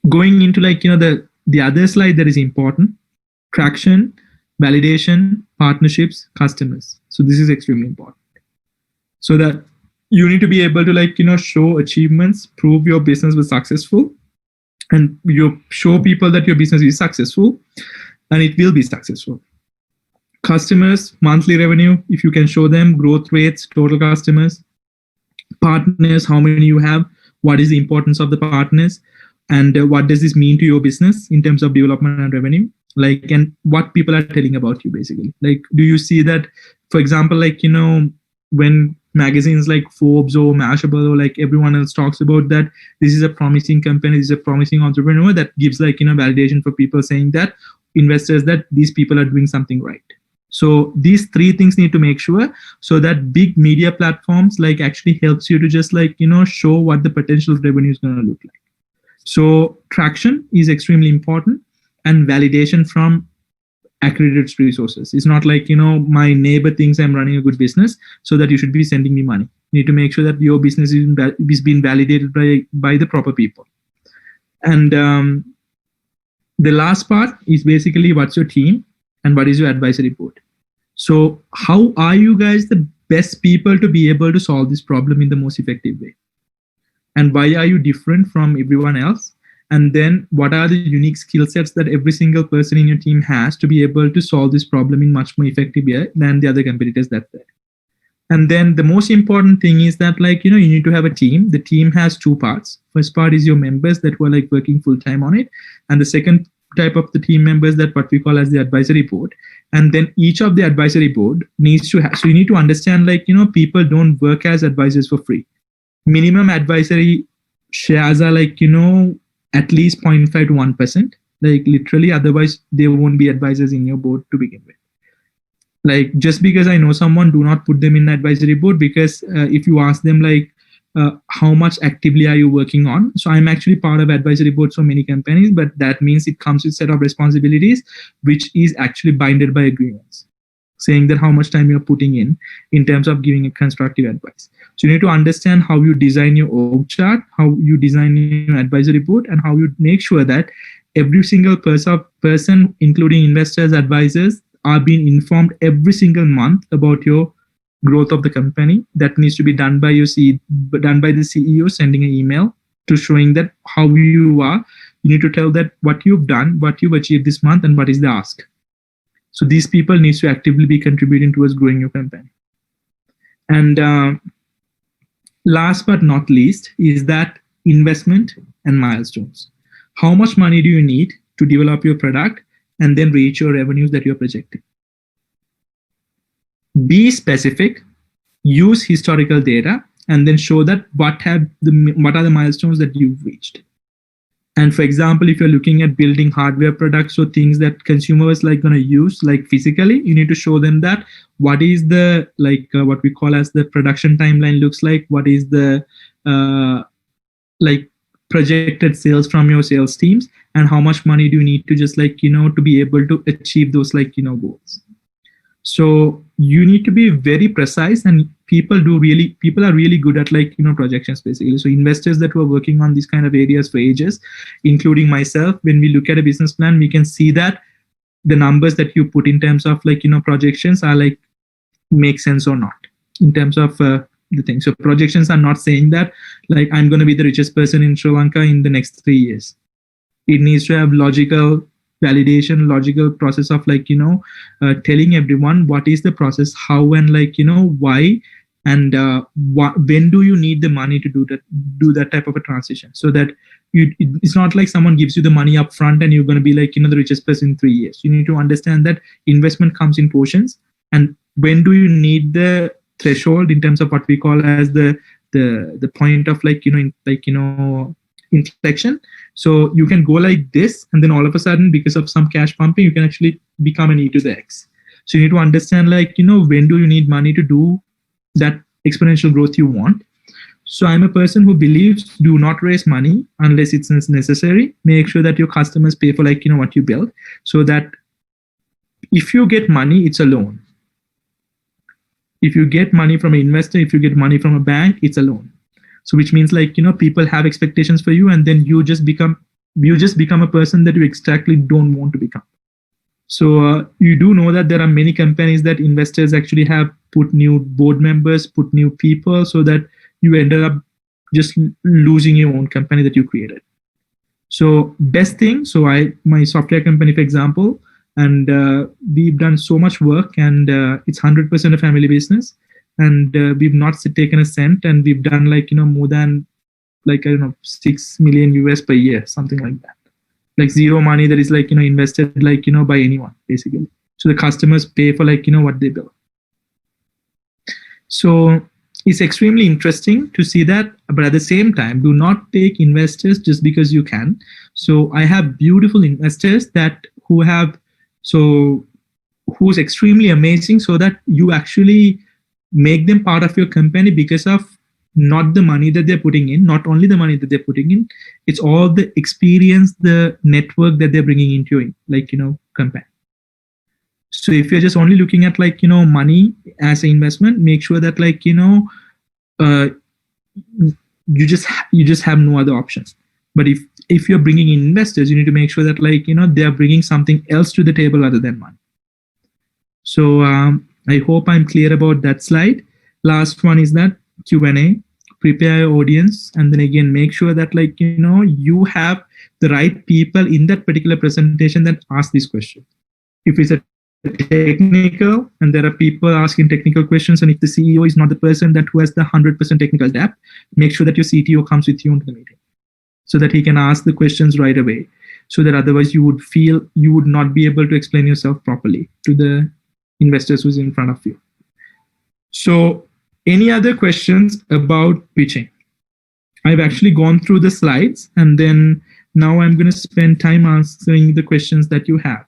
going into like, the other slide that is important, traction, validation, partnerships, customers. So this is extremely important. So that you need to be able to like, show achievements, prove your business was successful, and you show people that your business is successful and it will be successful. Customers, monthly revenue, if you can show them growth rates, total customers, partners, how many you have, what is the importance of the partners, and what does this mean to your business in terms of development and revenue, like, and what people are telling about you basically. Like, do you see that, for example, like, when magazines like Forbes or Mashable or like everyone else talks about that this is a promising company, this is a promising entrepreneur, that gives like, validation for people saying that investors that these people are doing something right. So these three things need to make sure so that big media platforms like actually helps you to just like, show what the potential revenue is going to look like. So traction is extremely important, and validation from accredited resources. It's not like, my neighbor thinks I'm running a good business, so that you should be sending me money. You need to make sure that your business is being validated by the proper people. And the last part is basically what's your team and what is your advisory board. So how are you guys the best people to be able to solve this problem in the most effective way? And why are you different from everyone else? And then what are the unique skill sets that every single person in your team has to be able to solve this problem in much more effective way than the other competitors that's there? And then the most important thing is that like, you need to have a team. The team has two parts. First part is your members that were like working full time on it. And the second type of the team members that what we call as the advisory board. And then each of the advisory board needs to have, so you need to understand like, people don't work as advisors for free. Minimum advisory shares are like, at least 0.5 to 1%, like literally, otherwise they won't be advisors in your board to begin with. Like, just because I know someone, do not put them in the advisory board, because if you ask them like, how much actively are you working on? So I'm actually part of advisory boards for many companies, but that means it comes with a set of responsibilities, which is actually binded by agreements, saying that how much time you're putting in terms of giving a constructive advice. So you need to understand how you design your org chart, how you design your advisory board, and how you make sure that every single person, including investors, advisors, are being informed every single month about your growth of the company. That needs to be done by the CEO, sending an email to showing that how you are. You need to tell that what you've done, what you've achieved this month, and what is the ask. So these people need to actively be contributing towards growing your company. And last but not least is that investment and milestones. How much money do you need to develop your product and then reach your revenues that you're projecting? Be specific, use historical data, and then show that what are the milestones that you've reached. And for example, if you're looking at building hardware products or things that consumers like going to use like physically, you need to show them that what is the what we call as the production timeline looks like, what is the projected sales from your sales teams, and how much money do you need to just to be able to achieve those goals. So you need to be very precise, and people are really good at projections basically. So investors that were working on these kind of areas for ages, including myself, when we look at a business plan, we can see that the numbers that you put in terms of projections are make sense or not in terms of the thing. So projections are not saying that I'm going to be the richest person in Sri Lanka in the next 3 years. It needs to have logical validation, logical process of telling everyone what is the process, how and why, and when do you need the money to do that type of a transition, so that it's not like someone gives you the money up front and you're going to be the richest person in 3 years. You need to understand that investment comes in portions, and when do you need the threshold in terms of what we call as the the point of inflection. So you can go like this, and then all of a sudden, because of some cash pumping, you can actually become an E to the X. So you need to understand when do you need money to do that exponential growth you want. So I'm a person who believes do not raise money unless it's necessary. Make sure that your customers pay for what you build, so that if you get money, it's a loan. If you get money from an investor, if you get money from a bank, it's a loan. So which means people have expectations for you, and then you just become a person that you exactly don't want to become. So you do know that there are many companies that investors actually have put new board members, put new people, so that you ended up just losing your own company that you created. So best thing, my software company, for example, and we've done so much work, and it's 100% a family business, and we've not taken a cent, and we've done more than 6 million US per year, something like that. Zero money that is invested by anyone, basically. So the customers pay for what they build. So it's extremely interesting to see that, but at the same time, do not take investors just because you can. So I have beautiful investors who's extremely amazing, so that you actually make them part of your company because of not the money that they're putting in, not only the money that they're putting in, it's all the experience, the network that they're bringing into your company. So if you're just only looking at money as an investment, make sure that you just have no other options. But if you're bringing in investors, you need to make sure that they are bringing something else to the table other than money. So I hope I'm clear about that slide. Last one is that Q&A. Prepare your audience, and then again make sure that you have the right people in that particular presentation that ask this question. If it's a technical and there are people asking technical questions, and if the CEO is not the person who has the 100% technical depth, make sure that your CTO comes with you into the meeting so that he can ask the questions right away, so that otherwise you would feel you would not be able to explain yourself properly to the investors who's in front of you. So any other questions about pitching? I've actually gone through the slides, and then now I'm going to spend time answering the questions that you have.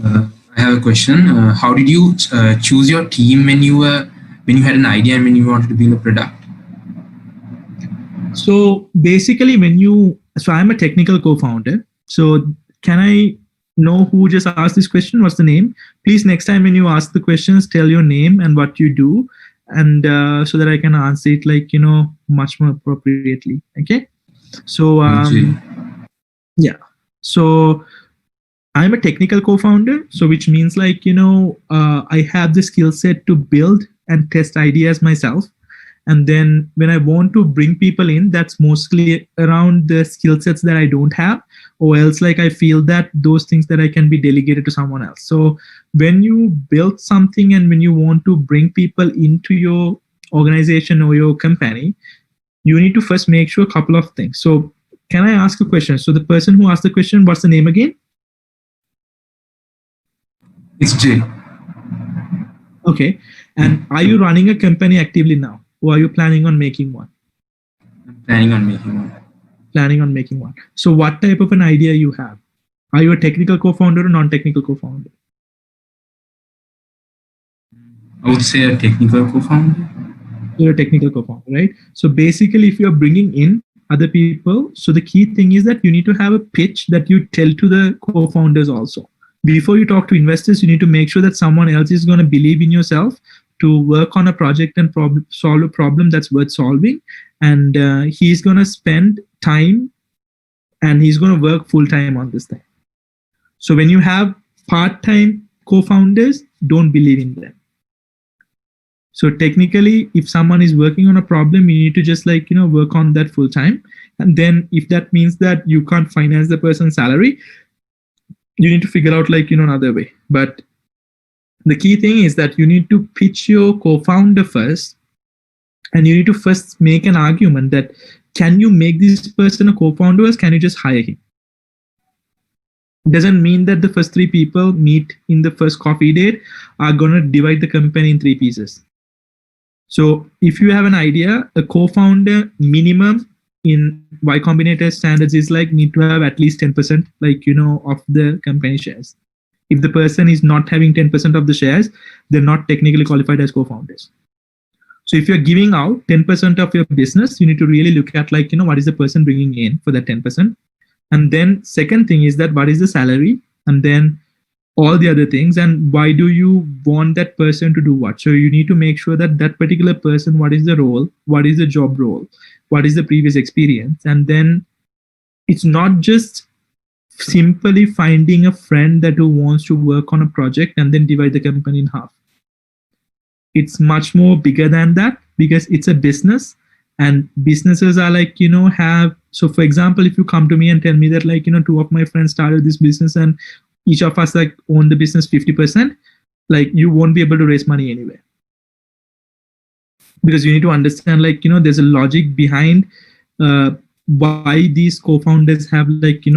I have a question. How did you choose your team when you had an idea and when you wanted to build a product? So basically, I'm a technical co-founder. So can I know who just asked this question? What's the name? Please, next time when you ask the questions, tell your name and what you do, and so that I can answer it much more appropriately. Okay. So yeah. So I'm a technical co-founder, so which means I have the skill set to build and test ideas myself. And then when I want to bring people in, that's mostly around the skill sets that I don't have, or else I feel that those things that I can be delegated to someone else. So when you build something and when you want to bring people into your organization or your company, you need to first make sure a couple of things. So can I ask a question? So the person who asked the question, what's the name again? It's Jay. Okay. And are you running a company actively now? Or are you planning on making one? I'm planning on making one. Planning on making one. So what type of an idea you have? Are you a technical co-founder or non-technical co-founder? I would say a technical co-founder. You're a technical co-founder, right? So basically, if you're bringing in other people, so the key thing is that you need to have a pitch that you tell to the co-founders also. Before you talk to investors, you need to make sure that someone else is going to believe in yourself to work on a project and solve a problem that's worth solving. And he's going to spend time and he's going to work full time on this thing. So when you have part-time co-founders, don't believe in them. So technically, if someone is working on a problem, you need to just work on that full time. And then if that means that you can't finance the person's salary, you need to figure out another way. But the key thing is that you need to pitch your co-founder first, and you need to first make an argument that can you make this person a co-founder or can you just hire him? Doesn't mean that the first 3 people meet in the first coffee date are going to divide the company in 3 pieces. So if you have an idea, a co-founder minimum in Y Combinator standards is like need to have at least 10% of the company shares. If the person is not having 10% of the shares, they're not technically qualified as co-founders. So if you're giving out 10% of your business, you need to really look at what is the person bringing in for that 10%. And then second thing is that what is the salary? And then all the other things, and why do you want that person to do what? So you need to make sure that that particular person, what is the role, what is the job role, what is the previous experience, and then it's not just simply finding a friend that who wants to work on a project and then divide the company in half. It's much more bigger than that, because it's a business, and businesses are have. So for example, if you come to me and tell me that two of my friends started this business and each of us own the business 50%, you won't be able to raise money anyway. Because you need to understand there's a logic behind why these co-founders have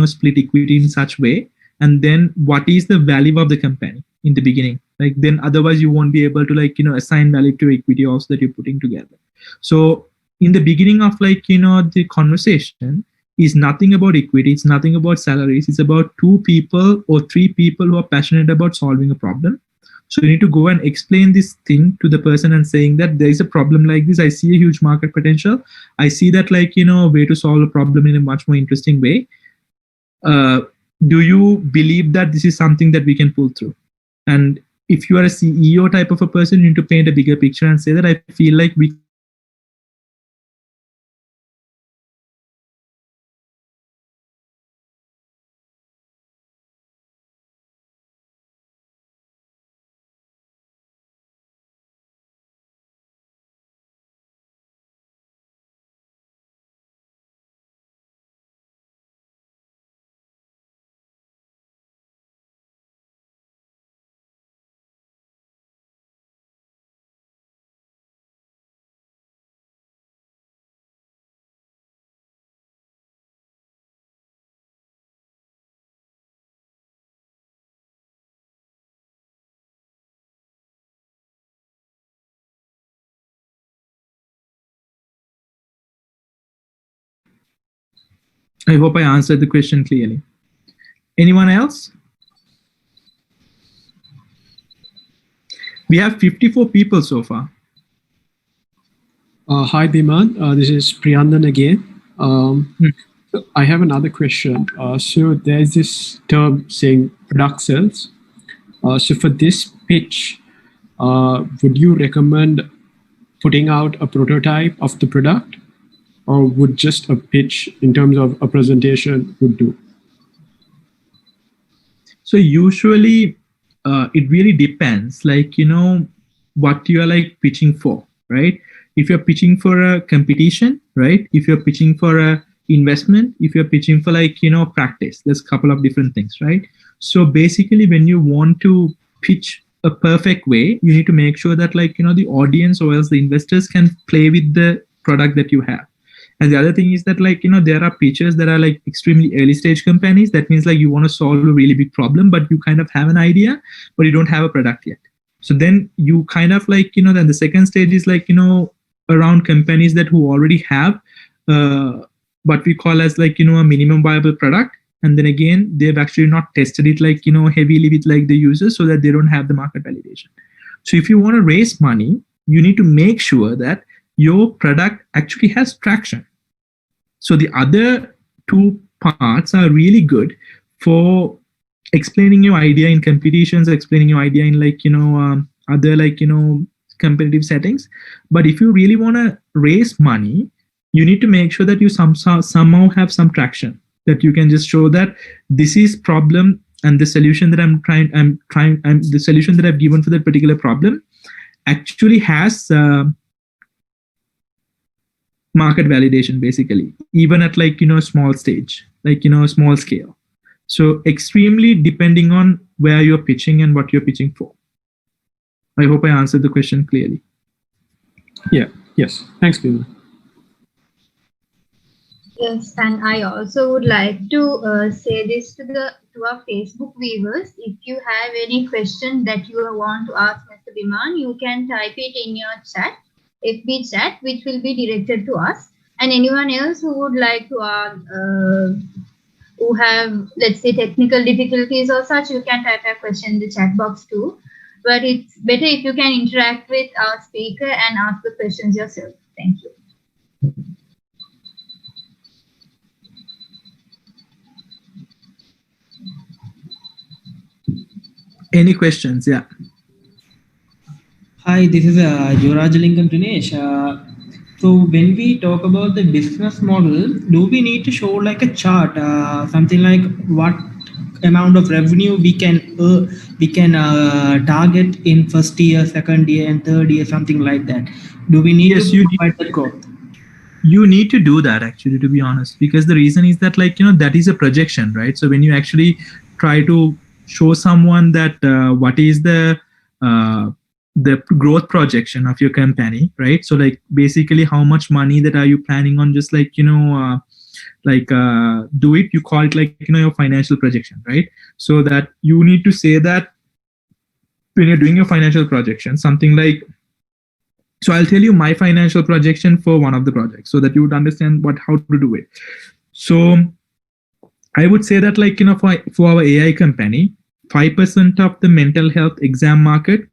split equity in such way, and then what is the value of the company in the beginning. Then otherwise you won't be able to assign value to equity also that you're putting together. So in the beginning of the conversation, is nothing about equity, it's nothing about salaries, it's about 2 people or 3 people who are passionate about solving a problem. So you need to go and explain this thing to the person and saying that there is a problem like this, I see a huge market potential, I see that way to solve a problem in a much more interesting way. Do you believe that this is something that we can pull through? And if you are a CEO type of a person, you need to paint a bigger picture and say that I feel like we hope I answered the question clearly. Anyone else? We have 54 people so far. Hi, Biman. This is Priyandan again. I have another question. So there's this term saying product sales. So for this pitch, would you recommend putting out a prototype of the product, or would just a pitch in terms of a presentation would do? So usually it really depends, what you are pitching for, right? If you're pitching for a competition, right? If you're pitching for a investment, if you're pitching for practice, there's a couple of different things, right? So basically when you want to pitch a perfect way, you need to make sure that the audience or else the investors can play with the product that you have. And the other thing is that there are pitches that are extremely early stage companies. That means you want to solve a really big problem, but you kind of have an idea, but you don't have a product yet. So then you kind of then the second stage is around companies that who already have what we call as a minimum viable product. And then again, they've actually not tested it heavily with the users, so that they don't have the market validation. So if you want to raise money, you need to make sure that your product actually has traction. So the other 2 parts are really good for explaining your idea in competitions, explaining your idea in other competitive settings. But if you really want to raise money, you need to make sure that you somehow have some traction, that you can just show that this is problem and the solution that the solution that I've given for that particular problem actually has market validation, basically, even at small stage, small scale. So extremely depending on where you're pitching and what you're pitching for. I hope I answered the question clearly. Yeah. Yes. Thanks, Biman. Yes, and I also would like to say this to our Facebook viewers. If you have any question that you want to ask Mr. Biman, you can type it in your chat, FB chat, which will be directed to us. And anyone else who would like to who have, let's say, technical difficulties or such, you can type a question in the chat box too. But it's better if you can interact with our speaker and ask the questions yourself. Thank you. Any questions? Yeah. Hi, this is Yorajalingam Dinesh. So when we talk about the business model, do we need to show like a chart, something like what amount of revenue we can target in first year, second year, and third year, something like that? Do we need to provide that growth? You need to do that actually, to be honest, because the reason is that, like, that is a projection, right? So when you actually try to show someone that what is the growth projection of your company, right? So like basically how much money that are you planning on just like, do it, you call it like, your financial projection, right? So that you need to say that when you're doing your financial projection, something like, so I'll tell you my financial projection for one of the projects so that you would understand how to do it. So I would say that, like, for our AI company, 5% of the mental health exam market,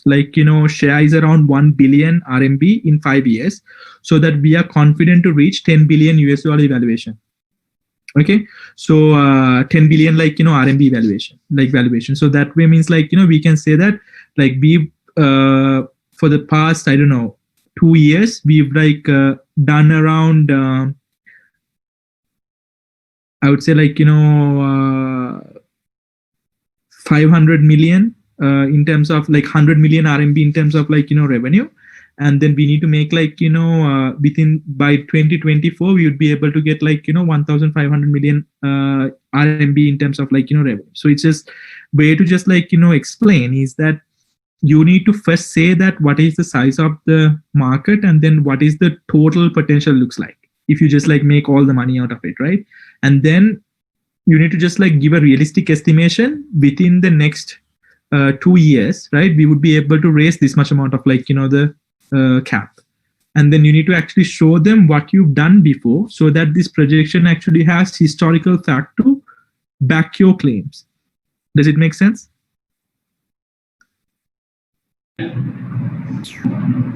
like, share is around 1 billion RMB in 5 years, so that we are confident to reach 10 billion US dollar evaluation. Okay, so 10 billion, like, RMB valuation. So that way means, like, we can say that, like, we for the past, I don't know, 2 years, we've like done around, I would say, like, 500 million in terms of like 100 million RMB in terms of, like, revenue. And then we need to make, like, by 2024, we would be able to get, like, 1,500 million RMB in terms of, like, revenue. So it's just way to just, like, explain is that you need to first say that what is the size of the market, and then what is the total potential looks like if you just like make all the money out of it, right? And then you need to just like give a realistic estimation within the next 2 years, right? We would be able to raise this much amount of, like, the cap. And then you need to actually show them what you've done before, so that this projection actually has historical fact to back your claims. Does it make sense?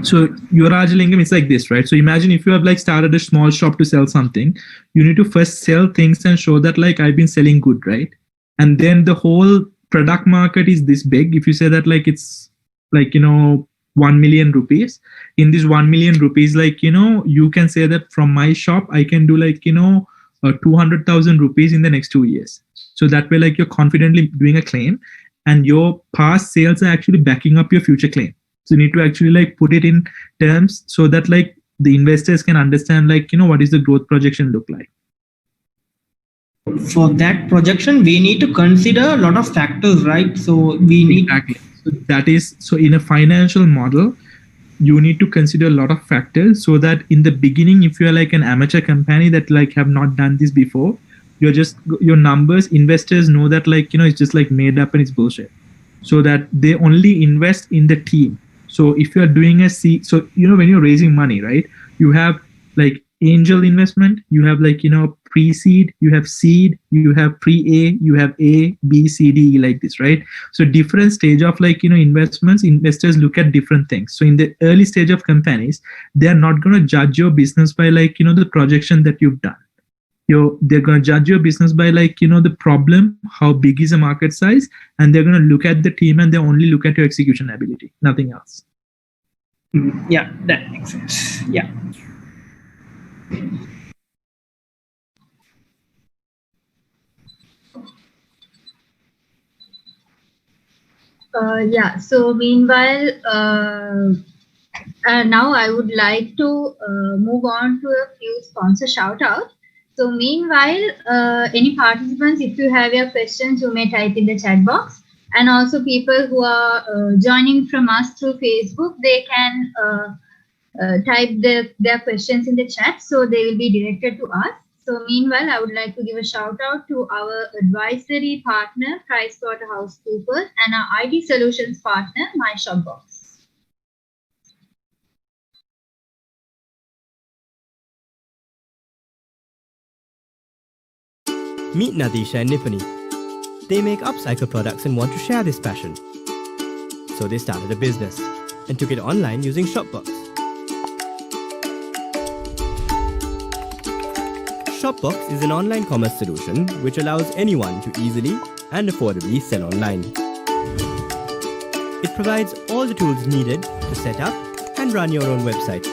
So Yorajalingam is like this, right? So imagine if you have like started a small shop to sell something, you need to first sell things and show that, like, I've been selling good, right? And then the whole product market is this big. If you say that, like, it's like, 1 million rupees, in this 1 million rupees, like, you can say that from my shop, I can do like, 200,000 rupees in the next 2 years. So that way, like, you're confidently doing a claim, and your past sales are actually backing up your future claim. So you need to actually like put it in terms so that, like, the investors can understand, like, what is the growth projection look like. For that projection, we need to consider a lot of factors, right? So we need exactly. So in a financial model, you need to consider a lot of factors, so that in the beginning, if you're like an amateur company that like have not done this before, your numbers, investors know that, like, it's just like made up and it's bullshit, so that they only invest in the team. So if you're doing so when you're raising money, right, you have like angel investment, you have like, pre-seed, you have seed, you have pre-A, you have A, B, C, D, like this, right? So different stage of like, investments, investors look at different things. So in the early stage of companies, they are not going to judge your business by like, the projection that you've done. They're going to judge your business by like, the problem, how big is the market size, and they're going to look at the team, and they only look at your execution ability, nothing else. Yeah, that makes sense. Yeah. Yeah, so meanwhile, now I would like to move on to a few sponsor shout outs. So meanwhile, any participants, if you have your questions, you may type in the chat box. And also people who are joining from us through Facebook, they can type their questions in the chat, so they will be directed to us. So meanwhile, I would like to give a shout out to our advisory partner, PricewaterhouseCoopers, and our IT solutions partner, MyShopbox. Meet Nadisha and Nipani. They make upcycle products and want to share this passion. So they started a business and took it online using Shopbox. Shopbox is an online commerce solution which allows anyone to easily and affordably sell online. It provides all the tools needed to set up and run your own website.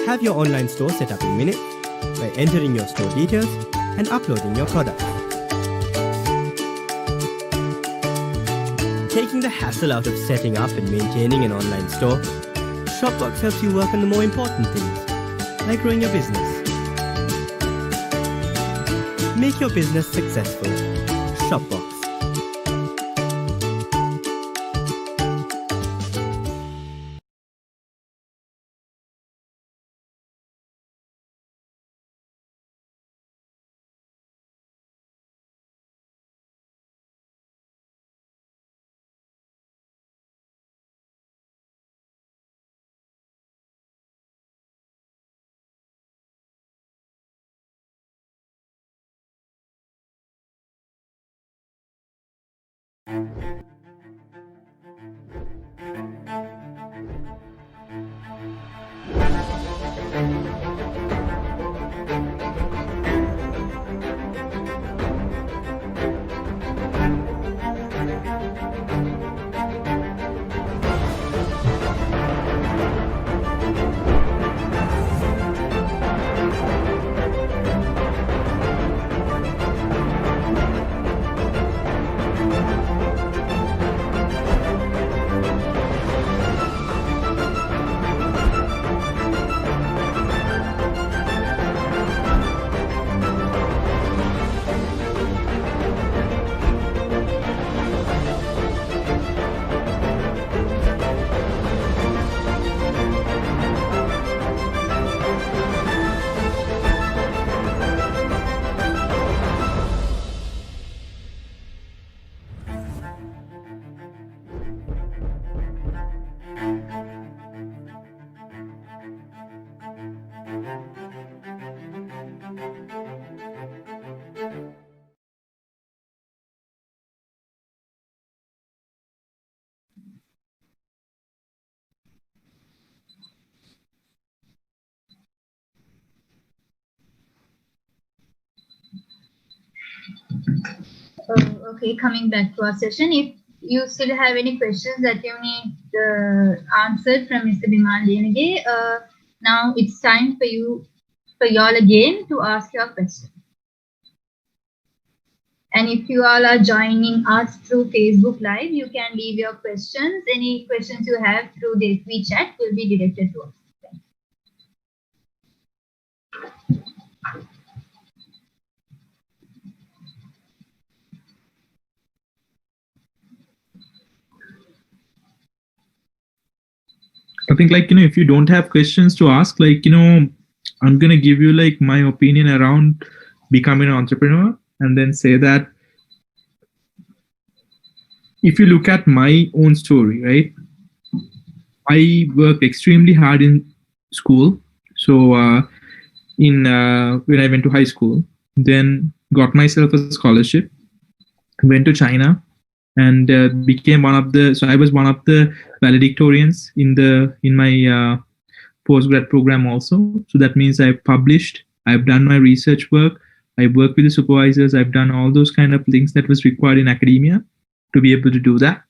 Have your online store set up in minutes by entering your store details and uploading your product. Taking the hassle out of setting up and maintaining an online store, Shopbox helps you work on the more important things, like growing your business. Make your business successful. Shopbox. Okay, coming back to our session. If you still have any questions that you need answered from Mr. Biman Liyanage, now it's time for y'all again to ask your question. And if you all are joining us through Facebook Live, you can leave your questions. Any questions you have through the WeChat will be directed to us. I think, like, if you don't have questions to ask, like, I'm going to give you like my opinion around becoming an entrepreneur, and then say that if you look at my own story, right? I worked extremely hard in school. So when I went to high school, then got myself a scholarship, went to China, and became so I was one of the valedictorians in my postgrad program also. So that means I've published, I've done my research work, I work with the supervisors, I've done all those kind of things that was required in academia to be able to do that.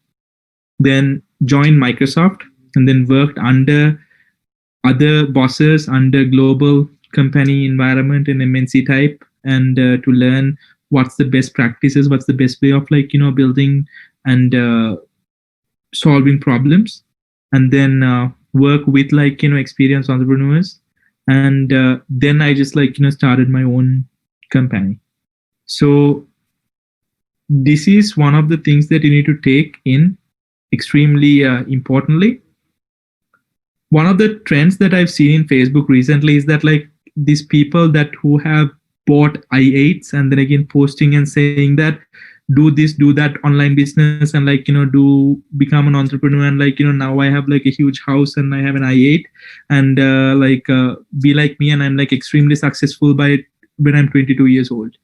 Then joined Microsoft, and then worked under other bosses, under global company environment and MNC type, and to learn what's the best practices, what's the best way of building and solving problems, and then work with experienced entrepreneurs, and then I just started my own company. So this is one of the things that you need to take in extremely importantly. One of the trends that I've seen in Facebook recently is that these people who have bought i8s and then again posting and saying that do this, do that online business, and like, do become an entrepreneur, and like, now I have like a huge house and I have an i8, and be like me and I'm like extremely successful by when I'm 22 years old.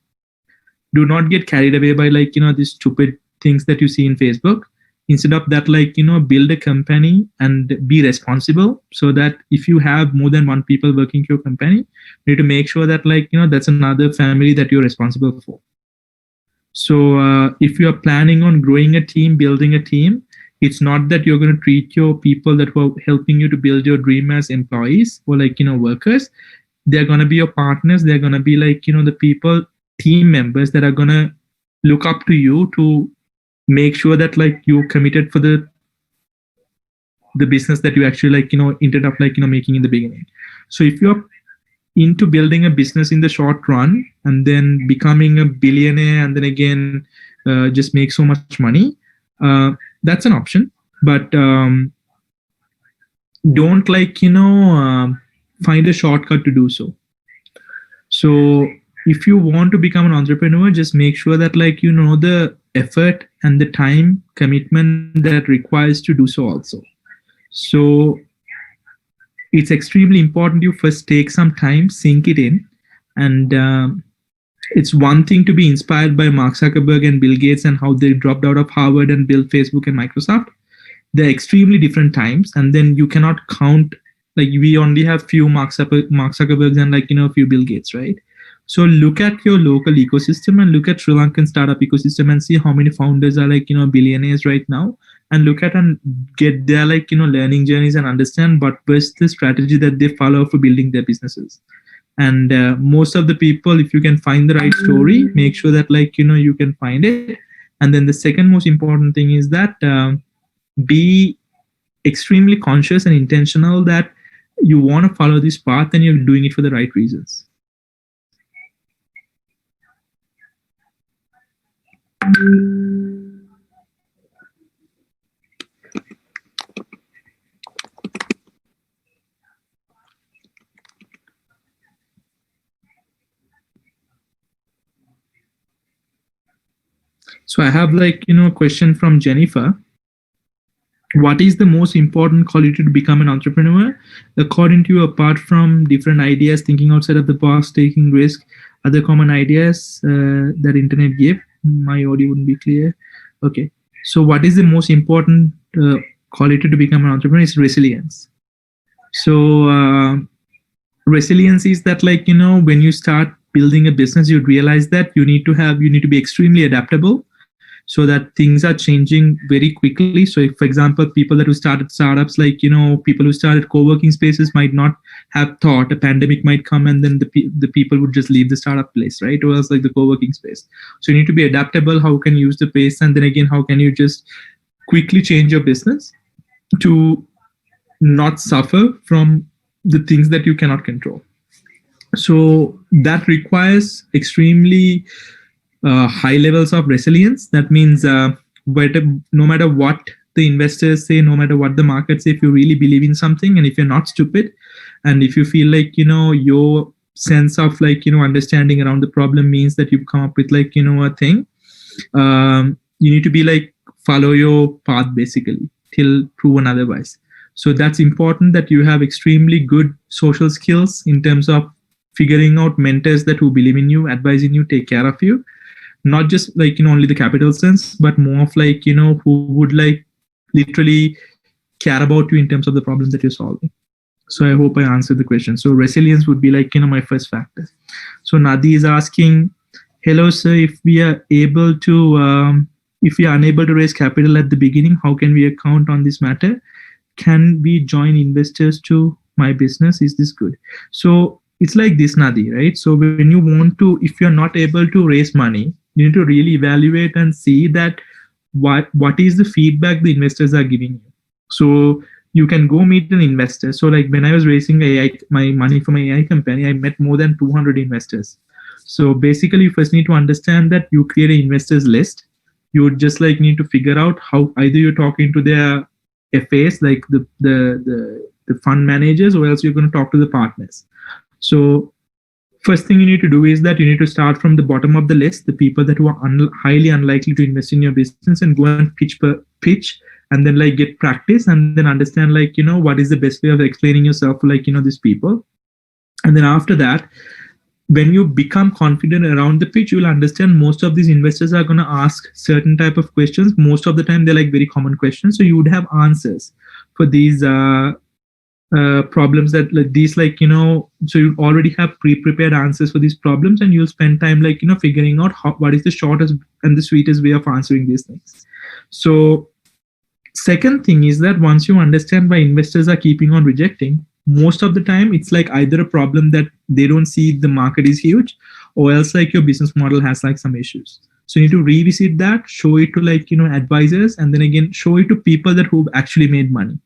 Do not get carried away by like, these stupid things that you see in Facebook. Instead of that, like, build a company and be responsible, so that if you have more than one people working for your company, you need to make sure that like, that's another family that you're responsible for. So if you are planning on growing a team, building a team, it's not that you're going to treat your people that were helping you to build your dream as employees or like, workers. They're going to be your partners. They're going to be like, the people, team members that are going to look up to you to make sure that like you're committed for the business that you actually like, ended up like, making in the beginning. So if you're into building a business in the short run and then becoming a billionaire and then again just make so much money, that's an option. But don't like, find a shortcut to do so. So if you want to become an entrepreneur, just make sure that like, the effort and the time commitment that requires to do so also. So it's extremely important you first take some time, sink it in. And it's one thing to be inspired by Mark Zuckerberg and Bill Gates and how they dropped out of Harvard and built Facebook and Microsoft. They're extremely different times. And then you cannot count, like we only have few Mark Zuckerbergs and like, few Bill Gates, right? So look at your local ecosystem and look at Sri Lankan startup ecosystem and see how many founders are like, billionaires right now, and look at and get their like, learning journeys and understand what was the strategy that they follow for building their businesses. And most of the people, if you can find the right story, make sure that like, you can find it. And then the second most important thing is that be extremely conscious and intentional that you want to follow this path and you're doing it for the right reasons. So I have like, a question from Jennifer. What is the most important quality to become an entrepreneur? According to you, apart from different ideas, thinking outside of the box, taking risk, other common ideas that internet give? My audio wouldn't be clear. Okay. So what is the most important quality to become an entrepreneur? Is resilience. So resilience is that like, when you start building a business, you realize that you need to be extremely adaptable, so that things are changing very quickly. So if, for example, people that who started startups, like, people who started co-working spaces might not have thought a pandemic might come and then the people would just leave the startup place, right? Or else like the co-working space. So you need to be adaptable. How can you use the pace? And then again, how can you just quickly change your business to not suffer from the things that you cannot control? So that requires extremely high levels of resilience. That means no matter what the investors say, no matter what the market say, if you really believe in something and if you're not stupid, and if you feel like, your sense of like, understanding around the problem means that you come up with like, a thing, you need to be like, follow your path basically till proven otherwise. So that's important that you have extremely good social skills in terms of figuring out mentors that who believe in you, advising you, take care of you. Not just like, only the capital sense, but more of like, who would like literally care about you in terms of the problem that you're solving. So I hope I answered the question. So resilience would be like, my first factor. So Nadi is asking, hello, sir, if we are unable to raise capital at the beginning, how can we account on this matter? Can we join investors to my business? Is this good? So it's like this, Nadi, right? So when you want to, if you're not able to raise money, you need to really evaluate and see that what is the feedback the investors are giving you. So you can go meet an investor. So like when I was raising my money for my AI company, I met more than 200 investors. So basically you first need to understand that you create an investors list. You would just like need to figure out how either you're talking to their FAs, like the fund managers, or else you're going to talk to the partners. So first thing you need to do is that you need to start from the bottom of the list, the people that who are highly unlikely to invest in your business, and go and pitch, and then like get practice, and then understand like, what is the best way of explaining yourself to like, these people. And then after that, when you become confident around the pitch, you'll understand most of these investors are going to ask certain type of questions. Most of the time, they're like very common questions. So you would have answers for these problems that like these, like, so you already have pre-prepared answers for these problems, and you'll spend time like, figuring out what is the shortest and the sweetest way of answering these things. So second thing is that once you understand why investors are keeping on rejecting, most of the time it's like either a problem that they don't see the market is huge, or else like your business model has like some issues. So you need to revisit that, show it to like, advisors, and then again, show it to people that who've actually made money.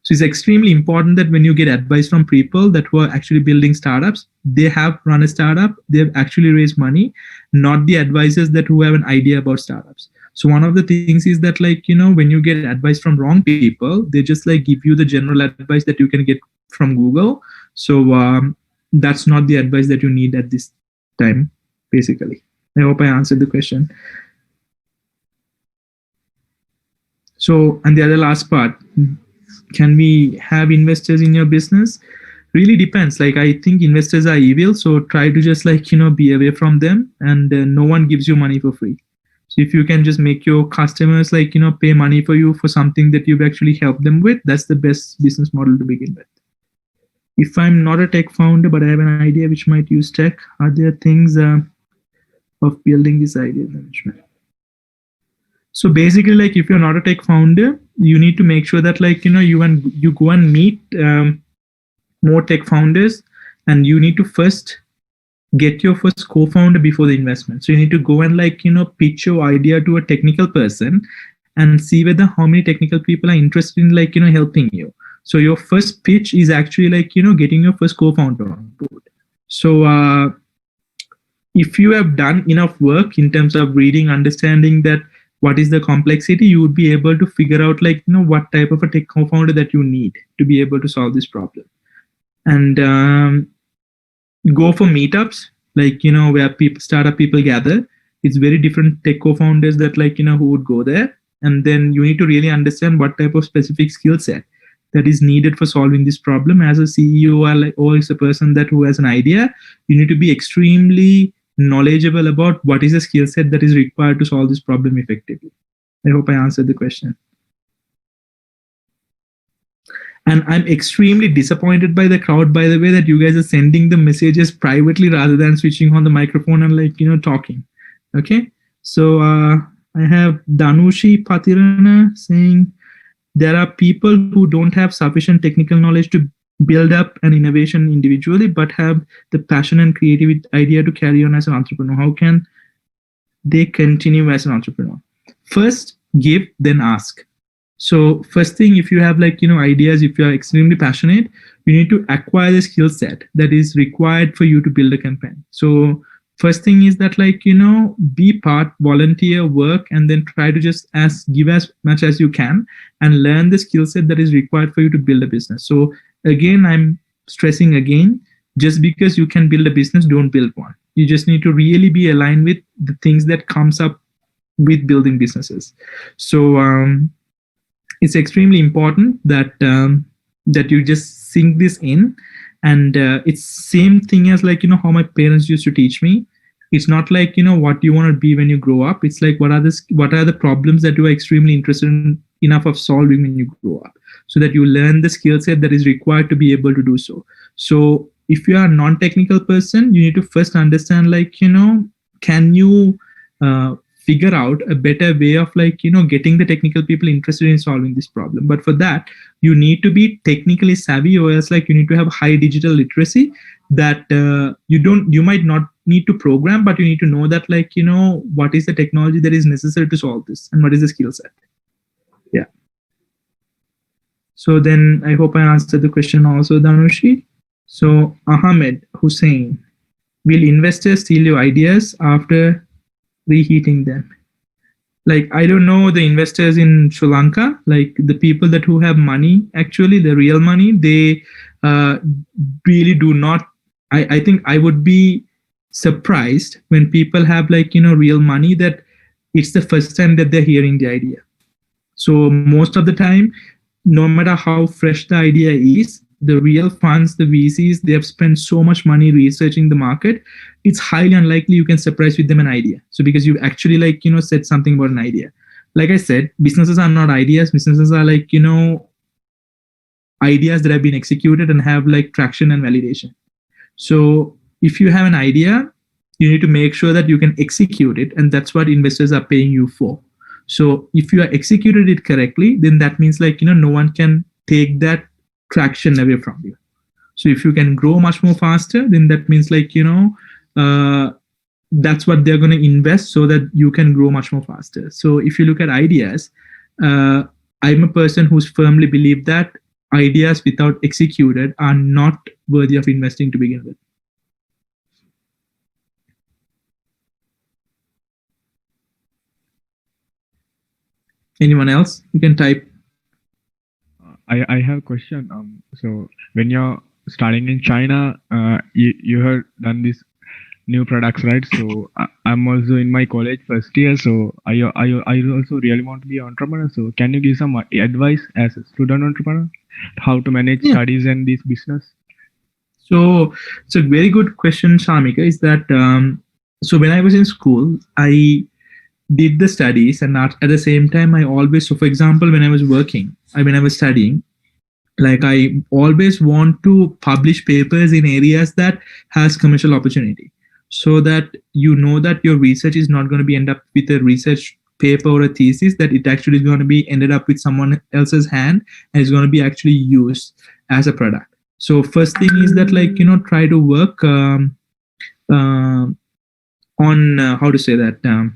So it's extremely important that when you get advice from people that who are actually building startups, they have run a startup, they've actually raised money, not the advisors that who have an idea about startups. So one of the things is that like, when you get advice from wrong people, they just like give you the general advice that you can get from Google. So that's not the advice that you need at this time, basically. I hope I answered the question. So, and the other last part, can we have investors in your business? Really depends. Like, I think investors are evil. So try to just like, be away from them, and no one gives you money for free. So if you can just make your customers like, pay money for you for something that you've actually helped them with, that's the best business model to begin with. If I'm not a tech founder, but I have an idea which might use tech, are there things of building this idea management? So basically, like if you're not a tech founder, you need to make sure that like, you go and meet more tech founders, and you need to first get your first co-founder before the investment. So you need to go and like, pitch your idea to a technical person and see whether how many technical people are interested in like, helping you. So your first pitch is actually like, getting your first co-founder on board. So if you have done enough work in terms of reading, understanding that what is the complexity, you would be able to figure out like, what type of a tech co-founder that you need to be able to solve this problem. And go for meetups, like, where startup people gather. It's very different tech co-founders that like, who would go there. And then you need to really understand what type of specific skill set that is needed for solving this problem. As a CEO or as a person that who has an idea, you need to be extremely knowledgeable about what is the skill set that is required to solve this problem effectively. I hope I answered the question. And I'm extremely disappointed by the crowd, by the way, that you guys are sending the messages privately rather than switching on the microphone and like, talking. Okay. So I have Danushi Patirana saying, there are people who don't have sufficient technical knowledge to build up an innovation individually, but have the passion and creative idea to carry on as an entrepreneur. How can they continue as an entrepreneur? First, give, then ask. So first thing, if you have like, ideas, if you are extremely passionate, you need to acquire the skill set that is required for you to build a campaign. So first thing is that like, be part, volunteer, work, and then try to just give as much as you can and learn the skill set that is required for you to build a business. So again, I'm stressing again, just because you can build a business, don't build one. You just need to really be aligned with the things that comes up with building businesses. So it's extremely important that that you just sink this in. And it's same thing as like, how my parents used to teach me. It's not like, what you want to be when you grow up. It's like, what are the problems that you are extremely interested in enough of solving when you grow up, so that you learn the skill set that is required to be able to do so. So if you are a non-technical person, you need to first understand like, can you figure out a better way of like, getting the technical people interested in solving this problem. But for that, you need to be technically savvy, or else like you need to have high digital literacy that you might not need to program, but you need to know that like, what is the technology that is necessary to solve this and what is the skill set. Yeah. So then I hope I answered the question also, Danushi. So Ahmed Hussein, will investors steal your ideas after reheating them? Like, I don't know the investors in Sri Lanka, like the people who have money, actually the real money, they really do not I think I would be surprised when people have like, real money, that it's the first time that they're hearing the idea. So most of the time, no matter how fresh the idea is, the real funds, the VCs, they have spent so much money researching the market. It's highly unlikely you can surprise with them an idea. So because you actually like, said something about an idea. Like I said, businesses are not ideas. Businesses are like, ideas that have been executed and have like traction and validation. So if you have an idea, you need to make sure that you can execute it. And that's what investors are paying you for. So if you are executed it correctly, then that means like, no one can take that traction away from you. So if you can grow much more faster, then that means like, that's what they're going to invest so that you can grow much more faster. So if you look at ideas, I'm a person who's firmly believed that ideas without executed are not worthy of investing to begin with. Anyone else? You can type. I have a question. So when you're starting in China, you have done this new products, right? So I'm also in my college first year. So I also really want to be an entrepreneur. So can you give some advice as a student entrepreneur, how to manage studies and this business? So it's a very good question, Shamika. Is that so when I was in school, I did the studies, and at the same time, I always, so for example, when I was working, when I was studying, like I always want to publish papers in areas that has commercial opportunity, so that you know that your research is not going to be end up with a research paper or a thesis, that it actually is going to be ended up with someone else's hand and is going to be actually used as a product. So first thing is that like, try to work on how to say that,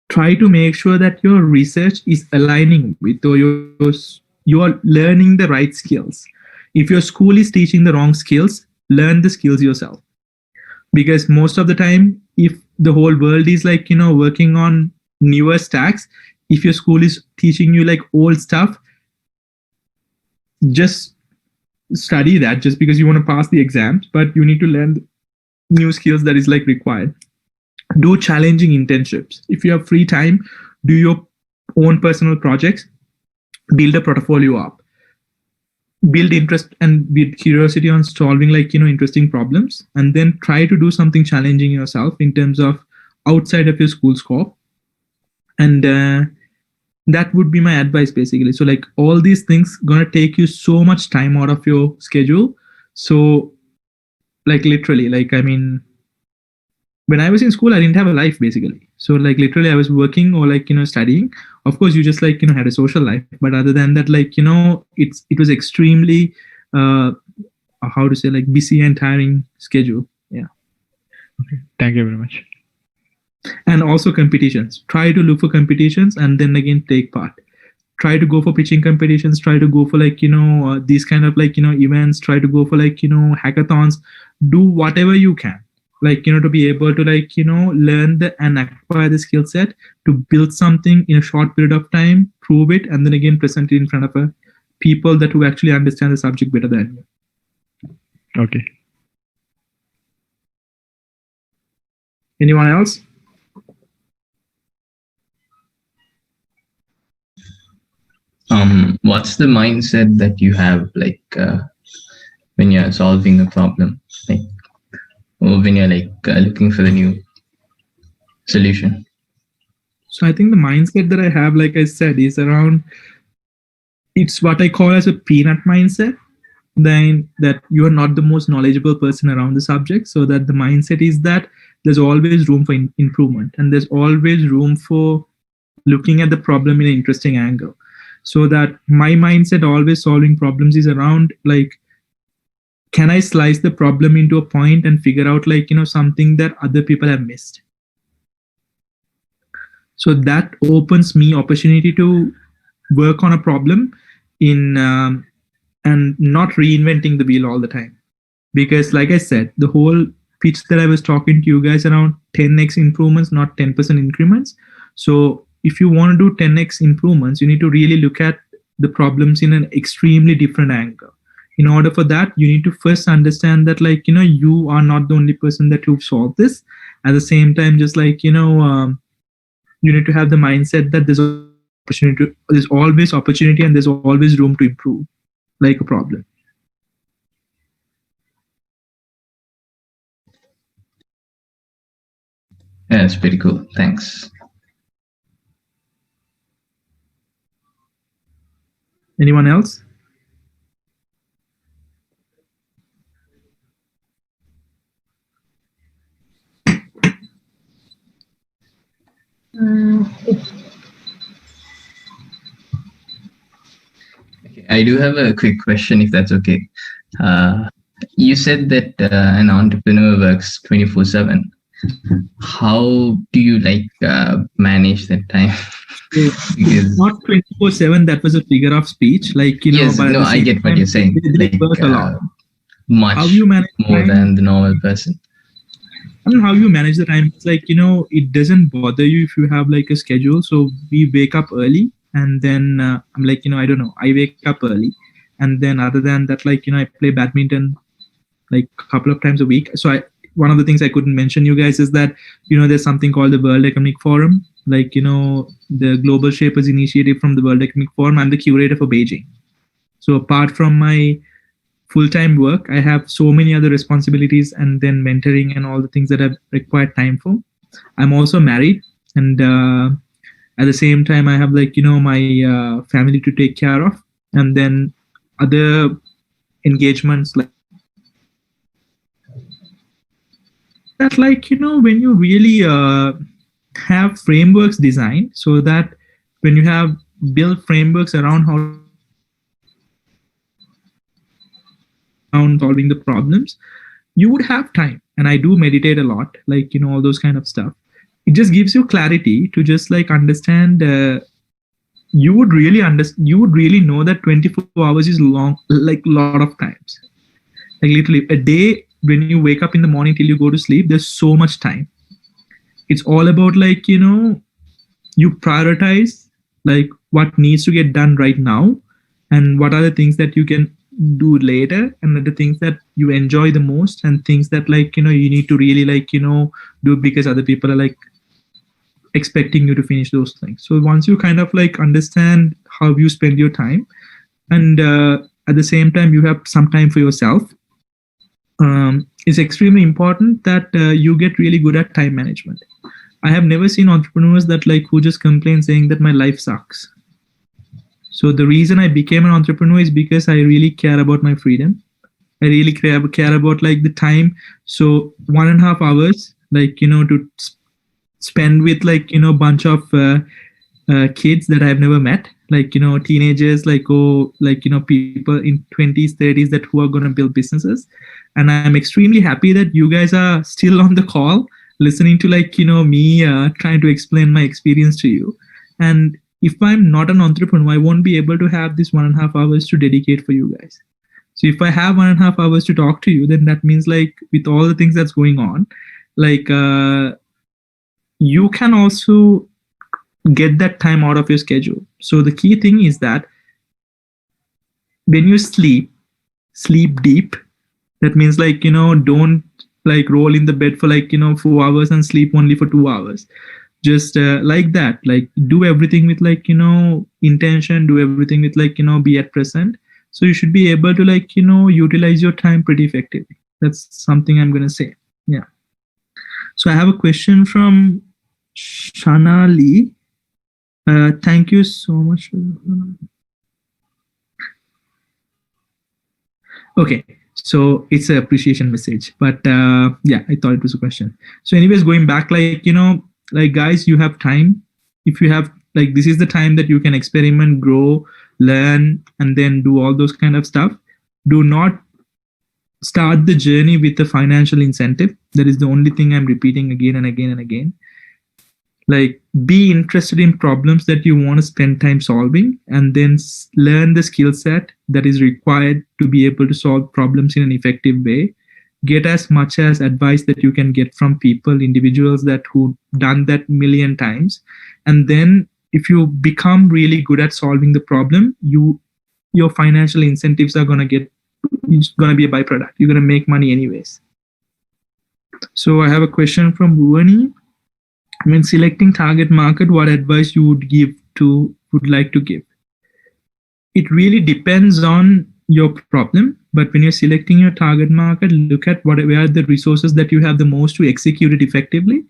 try to make sure that your research is aligning with, or you are learning the right skills. If your school is teaching the wrong skills, learn the skills yourself. Because most of the time, if the whole world is like, working on newer stacks, if your school is teaching you like old stuff, just study that just because you want to pass the exams, but you need to learn new skills that is like required. Do challenging internships. If you have free time, do your own personal projects, build a portfolio up, build interest and build curiosity on solving like, interesting problems, and then try to do something challenging yourself in terms of outside of your school scope. And that would be my advice basically. So like all these things gonna take you so much time out of your schedule. So like literally, like, when I was in school, I didn't have a life basically. So like literally I was working or like, studying. Of course, you just like, had a social life. But other than that, like, it was extremely, how to say, like busy and tiring schedule. Yeah. Okay. Thank you very much. And also competitions. Try to look for competitions and then again take part. Try to go for pitching competitions. Try to go for like, these kind of like, events. Try to go for like, hackathons. Do whatever you can. Like, to be able to like, learn and acquire the skill set to build something in a short period of time, prove it, and then again present it in front of people that who actually understand the subject better than you. Okay. Anyone else? What's the mindset that you have, like, when you're solving a problem? Like, when you're like looking for the new solution? So I think the mindset that I have, like I said, is around, it's what I call as a peanut mindset. Then that you are not the most knowledgeable person around the subject. So that the mindset is that there's always room for improvement, and there's always room for looking at the problem in an interesting angle. So that my mindset always solving problems is around like, can I slice the problem into a point and figure out like, something that other people have missed? So that opens me opportunity to work on a problem in and not reinventing the wheel all the time. Because like I said, the whole pitch that I was talking to you guys around 10x improvements, not 10% increments. So if you want to do 10x improvements, you need to really look at the problems in an extremely different angle. In order for that, you need to first understand that, like, you are not the only person that who've solved this. At the same time, just like, you need to have the mindset that there's always opportunity and there's always room to improve, like a problem. Yeah, that's pretty cool. Thanks. Anyone else? Okay, I do have a quick question, if that's okay. You said that an entrepreneur works 24/7. How do you manage that time? Because not 24/7. That was a figure of speech. Like, yes, no, I get what you're saying. They work a lot. Much how you manage more than the normal person. I don't know how you manage the time. It's like, it doesn't bother you if you have like a schedule. So we wake up early, and then I'm like, I don't know, I wake up early, and then other than that, like, I play badminton like a couple of times a week. So one of the things I couldn't mention you guys is that, there's something called the World Economic Forum, like, the Global Shapers Initiative from the World Economic Forum. I'm the curator for Beijing. So apart from my full-time work, I have so many other responsibilities, and then mentoring and all the things that I've required time for. I'm also married, and at the same time, I have like, my family to take care of, and then other engagements like that, like, when you really have frameworks designed, so that when you have built frameworks around solving the problems, you would have time. And I do meditate a lot, like, all those kind of stuff. It just gives you clarity to just like understand. You would really know that 24 hours is long, like a lot of times. Like literally a day, when you wake up in the morning till you go to sleep, there's so much time. It's all about like, you prioritize like what needs to get done right now, and what are the things that you can do later, and the things that you enjoy the most, and things that like, you need to really like, do because other people are like expecting you to finish those things. So once you kind of like understand how you spend your time, and at the same time you have some time for yourself, it's extremely important that you get really good at time management. I have never seen entrepreneurs that like who just complain saying that my life sucks. So the reason I became an entrepreneur is because I really care about my freedom. I really care about like the time. So 1.5 hours, like, to spend with like, bunch of kids that I've never met, like, teenagers, like, people in 20s, 30s that who are going to build businesses. And I'm extremely happy that you guys are still on the call, listening to like, me trying to explain my experience to you. And if I'm not an entrepreneur, I won't be able to have this 1.5 hours to dedicate for you guys. So if I have 1.5 hours to talk to you, then that means like with all the things that's going on, like you can also get that time out of your schedule. So the key thing is that when you sleep deep. That means like, don't like roll in the bed for like, 4 hours and sleep only for 2 hours. Just like that, like do everything with like, intention, do everything with like, be at present. So you should be able to like, utilize your time pretty effectively. That's something I'm going to say. Yeah. So I have a question from Shana Lee. Thank you so much. Okay. So it's an appreciation message, but yeah, I thought it was a question. So anyways, going back, like, like guys, you have time. If you have like, this is the time that you can experiment, grow, learn, and then do all those kind of stuff. Do not start the journey with a financial incentive. That is the only thing I'm repeating again and again and again. Like, be interested in problems that you want to spend time solving, and then learn the skill set that is required to be able to solve problems in an effective way. Get as much as advice that you can get from people, individuals that who done that million times. And then if you become really good at solving the problem, your financial incentives are going to get it's going to be a byproduct. You're going to make money anyways. So I have a question from Bhuwani. When selecting target market, what advice you would like to give? It really depends on your problem, but when you're selecting your target market, look at where are the resources that you have the most to execute it effectively.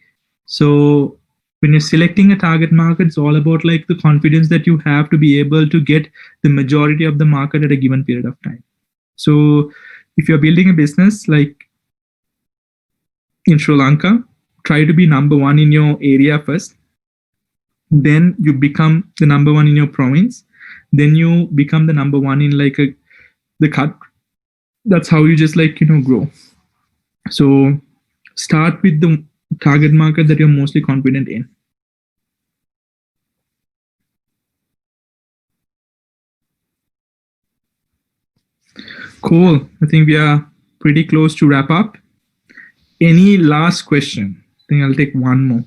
So when you're selecting a target market, it's all about like the confidence that you have to be able to get the majority of the market at a given period of time. So if you're building a business like in Sri Lanka, try to be number one in your area first. Then you become the number one in your province. Then you become the number one in like the cut. That's how you just like, grow. So start with the target market that you're mostly confident in. Cool. I think we are pretty close to wrap up. Any last question? I think I'll take one more.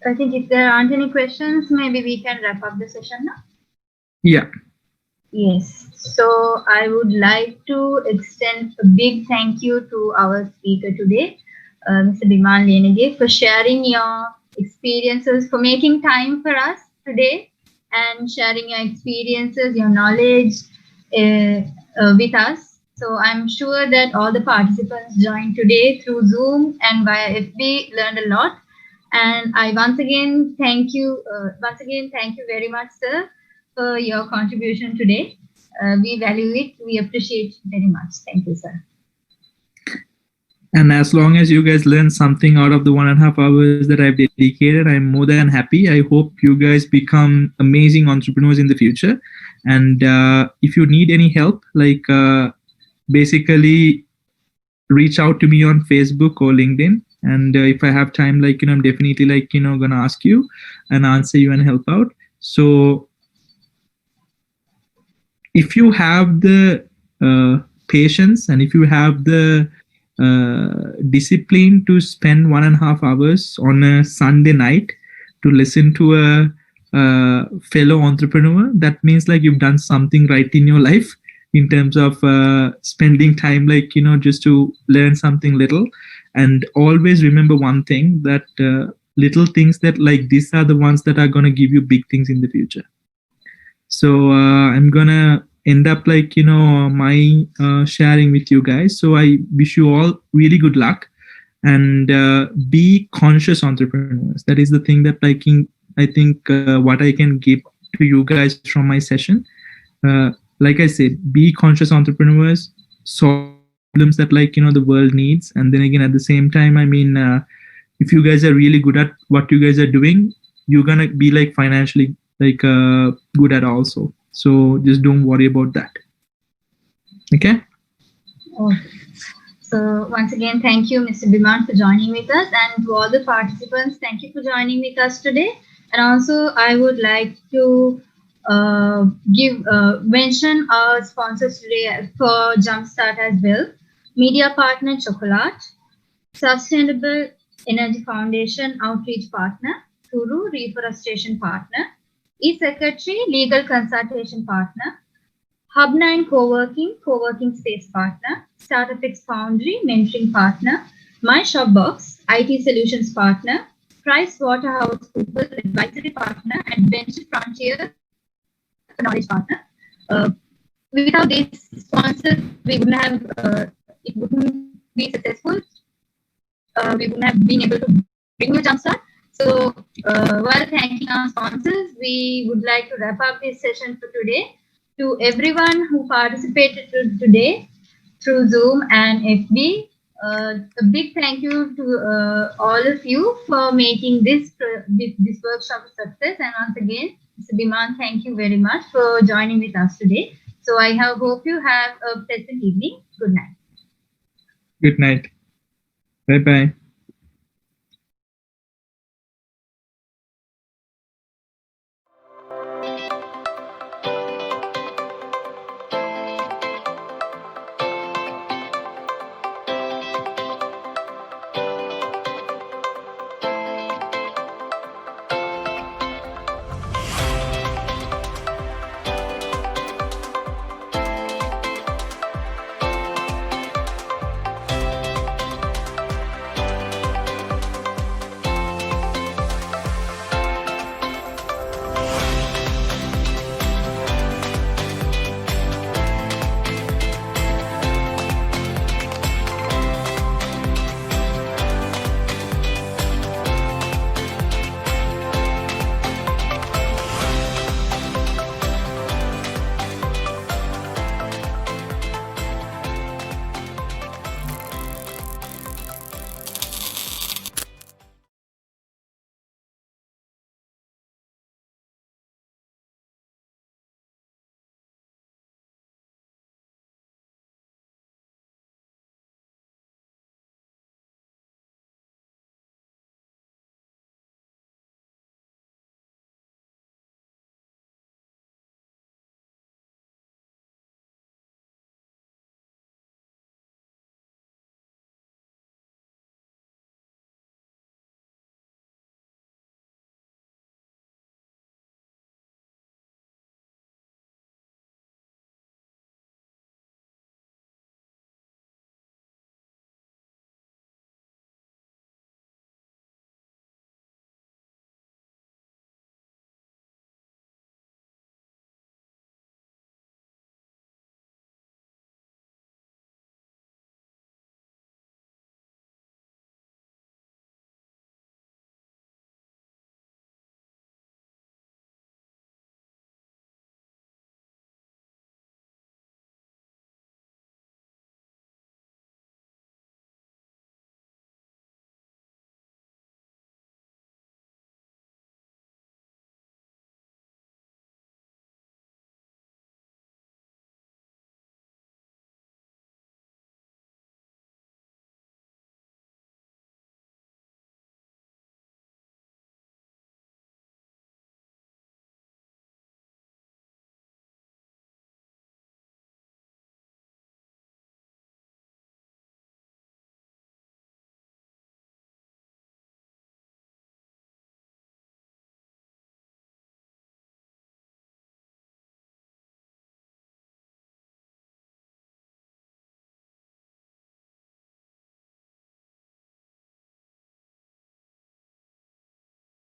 I think if there aren't any questions, maybe we can wrap up the session now. Yeah. Yes. So I would like to extend a big thank you to our speaker today, Mr. Biman Liyanage, for sharing your experiences, for making time for us today and sharing your experiences, your knowledge with us. So I'm sure that all the participants joined today through Zoom and via FB learned a lot. And I once again thank you very much, sir, for your contribution today. We value it. We appreciate it very much. Thank you, sir. And as long as you guys learn something out of the 1.5 hours that I've dedicated, I'm more than happy. I hope you guys become amazing entrepreneurs in the future. And if you need any help, like basically reach out to me on Facebook or LinkedIn. And if I have time, like, I'm definitely like, gonna ask you and answer you and help out. So if you have the patience and if you have the discipline to spend 1.5 hours on a Sunday night to listen to a fellow entrepreneur, that means like you've done something right in your life in terms of spending time, like, just to learn something little. And always remember one thing, that little things that like these are the ones that are going to give you big things in the future. So I'm going to end up like, my sharing with you guys. So I wish you all really good luck and be conscious entrepreneurs. That is the thing that I think what I can give to you guys from my session. Like I said, be conscious entrepreneurs, solve problems that like, the world needs. And then again, at the same time, I mean, if you guys are really good at what you guys are doing, you're going to be like financially like good at also. So just don't worry about that. Okay. So once again, thank you, Mr. Biman, for joining with us, and to all the participants, thank you for joining with us today. And also, I would like to mention our sponsors today for Jumpstart as well. Media partner Chocolate, Sustainable Energy Foundation Outreach Partner, Turu Reforestation Partner, E-Secretary Legal Consultation Partner, Hub9 Co-working Space Partner, StartupX Foundry Mentoring Partner, My Shopbox IT Solutions Partner, PricewaterhouseCoopers Advisory Partner, and Venture Frontier Knowledge Partner. Without these sponsors, we wouldn't have it wouldn't be successful. We wouldn't have been able to bring you Jumpstart. So while thanking our sponsors, we would like to wrap up this session for today. To everyone who participated today through Zoom and FB, a big thank you to all of you for making this workshop a success. And once again, Mr. Biman, thank you very much for joining with us today. So I hope you have a pleasant evening. Good night. Good night. Bye-bye.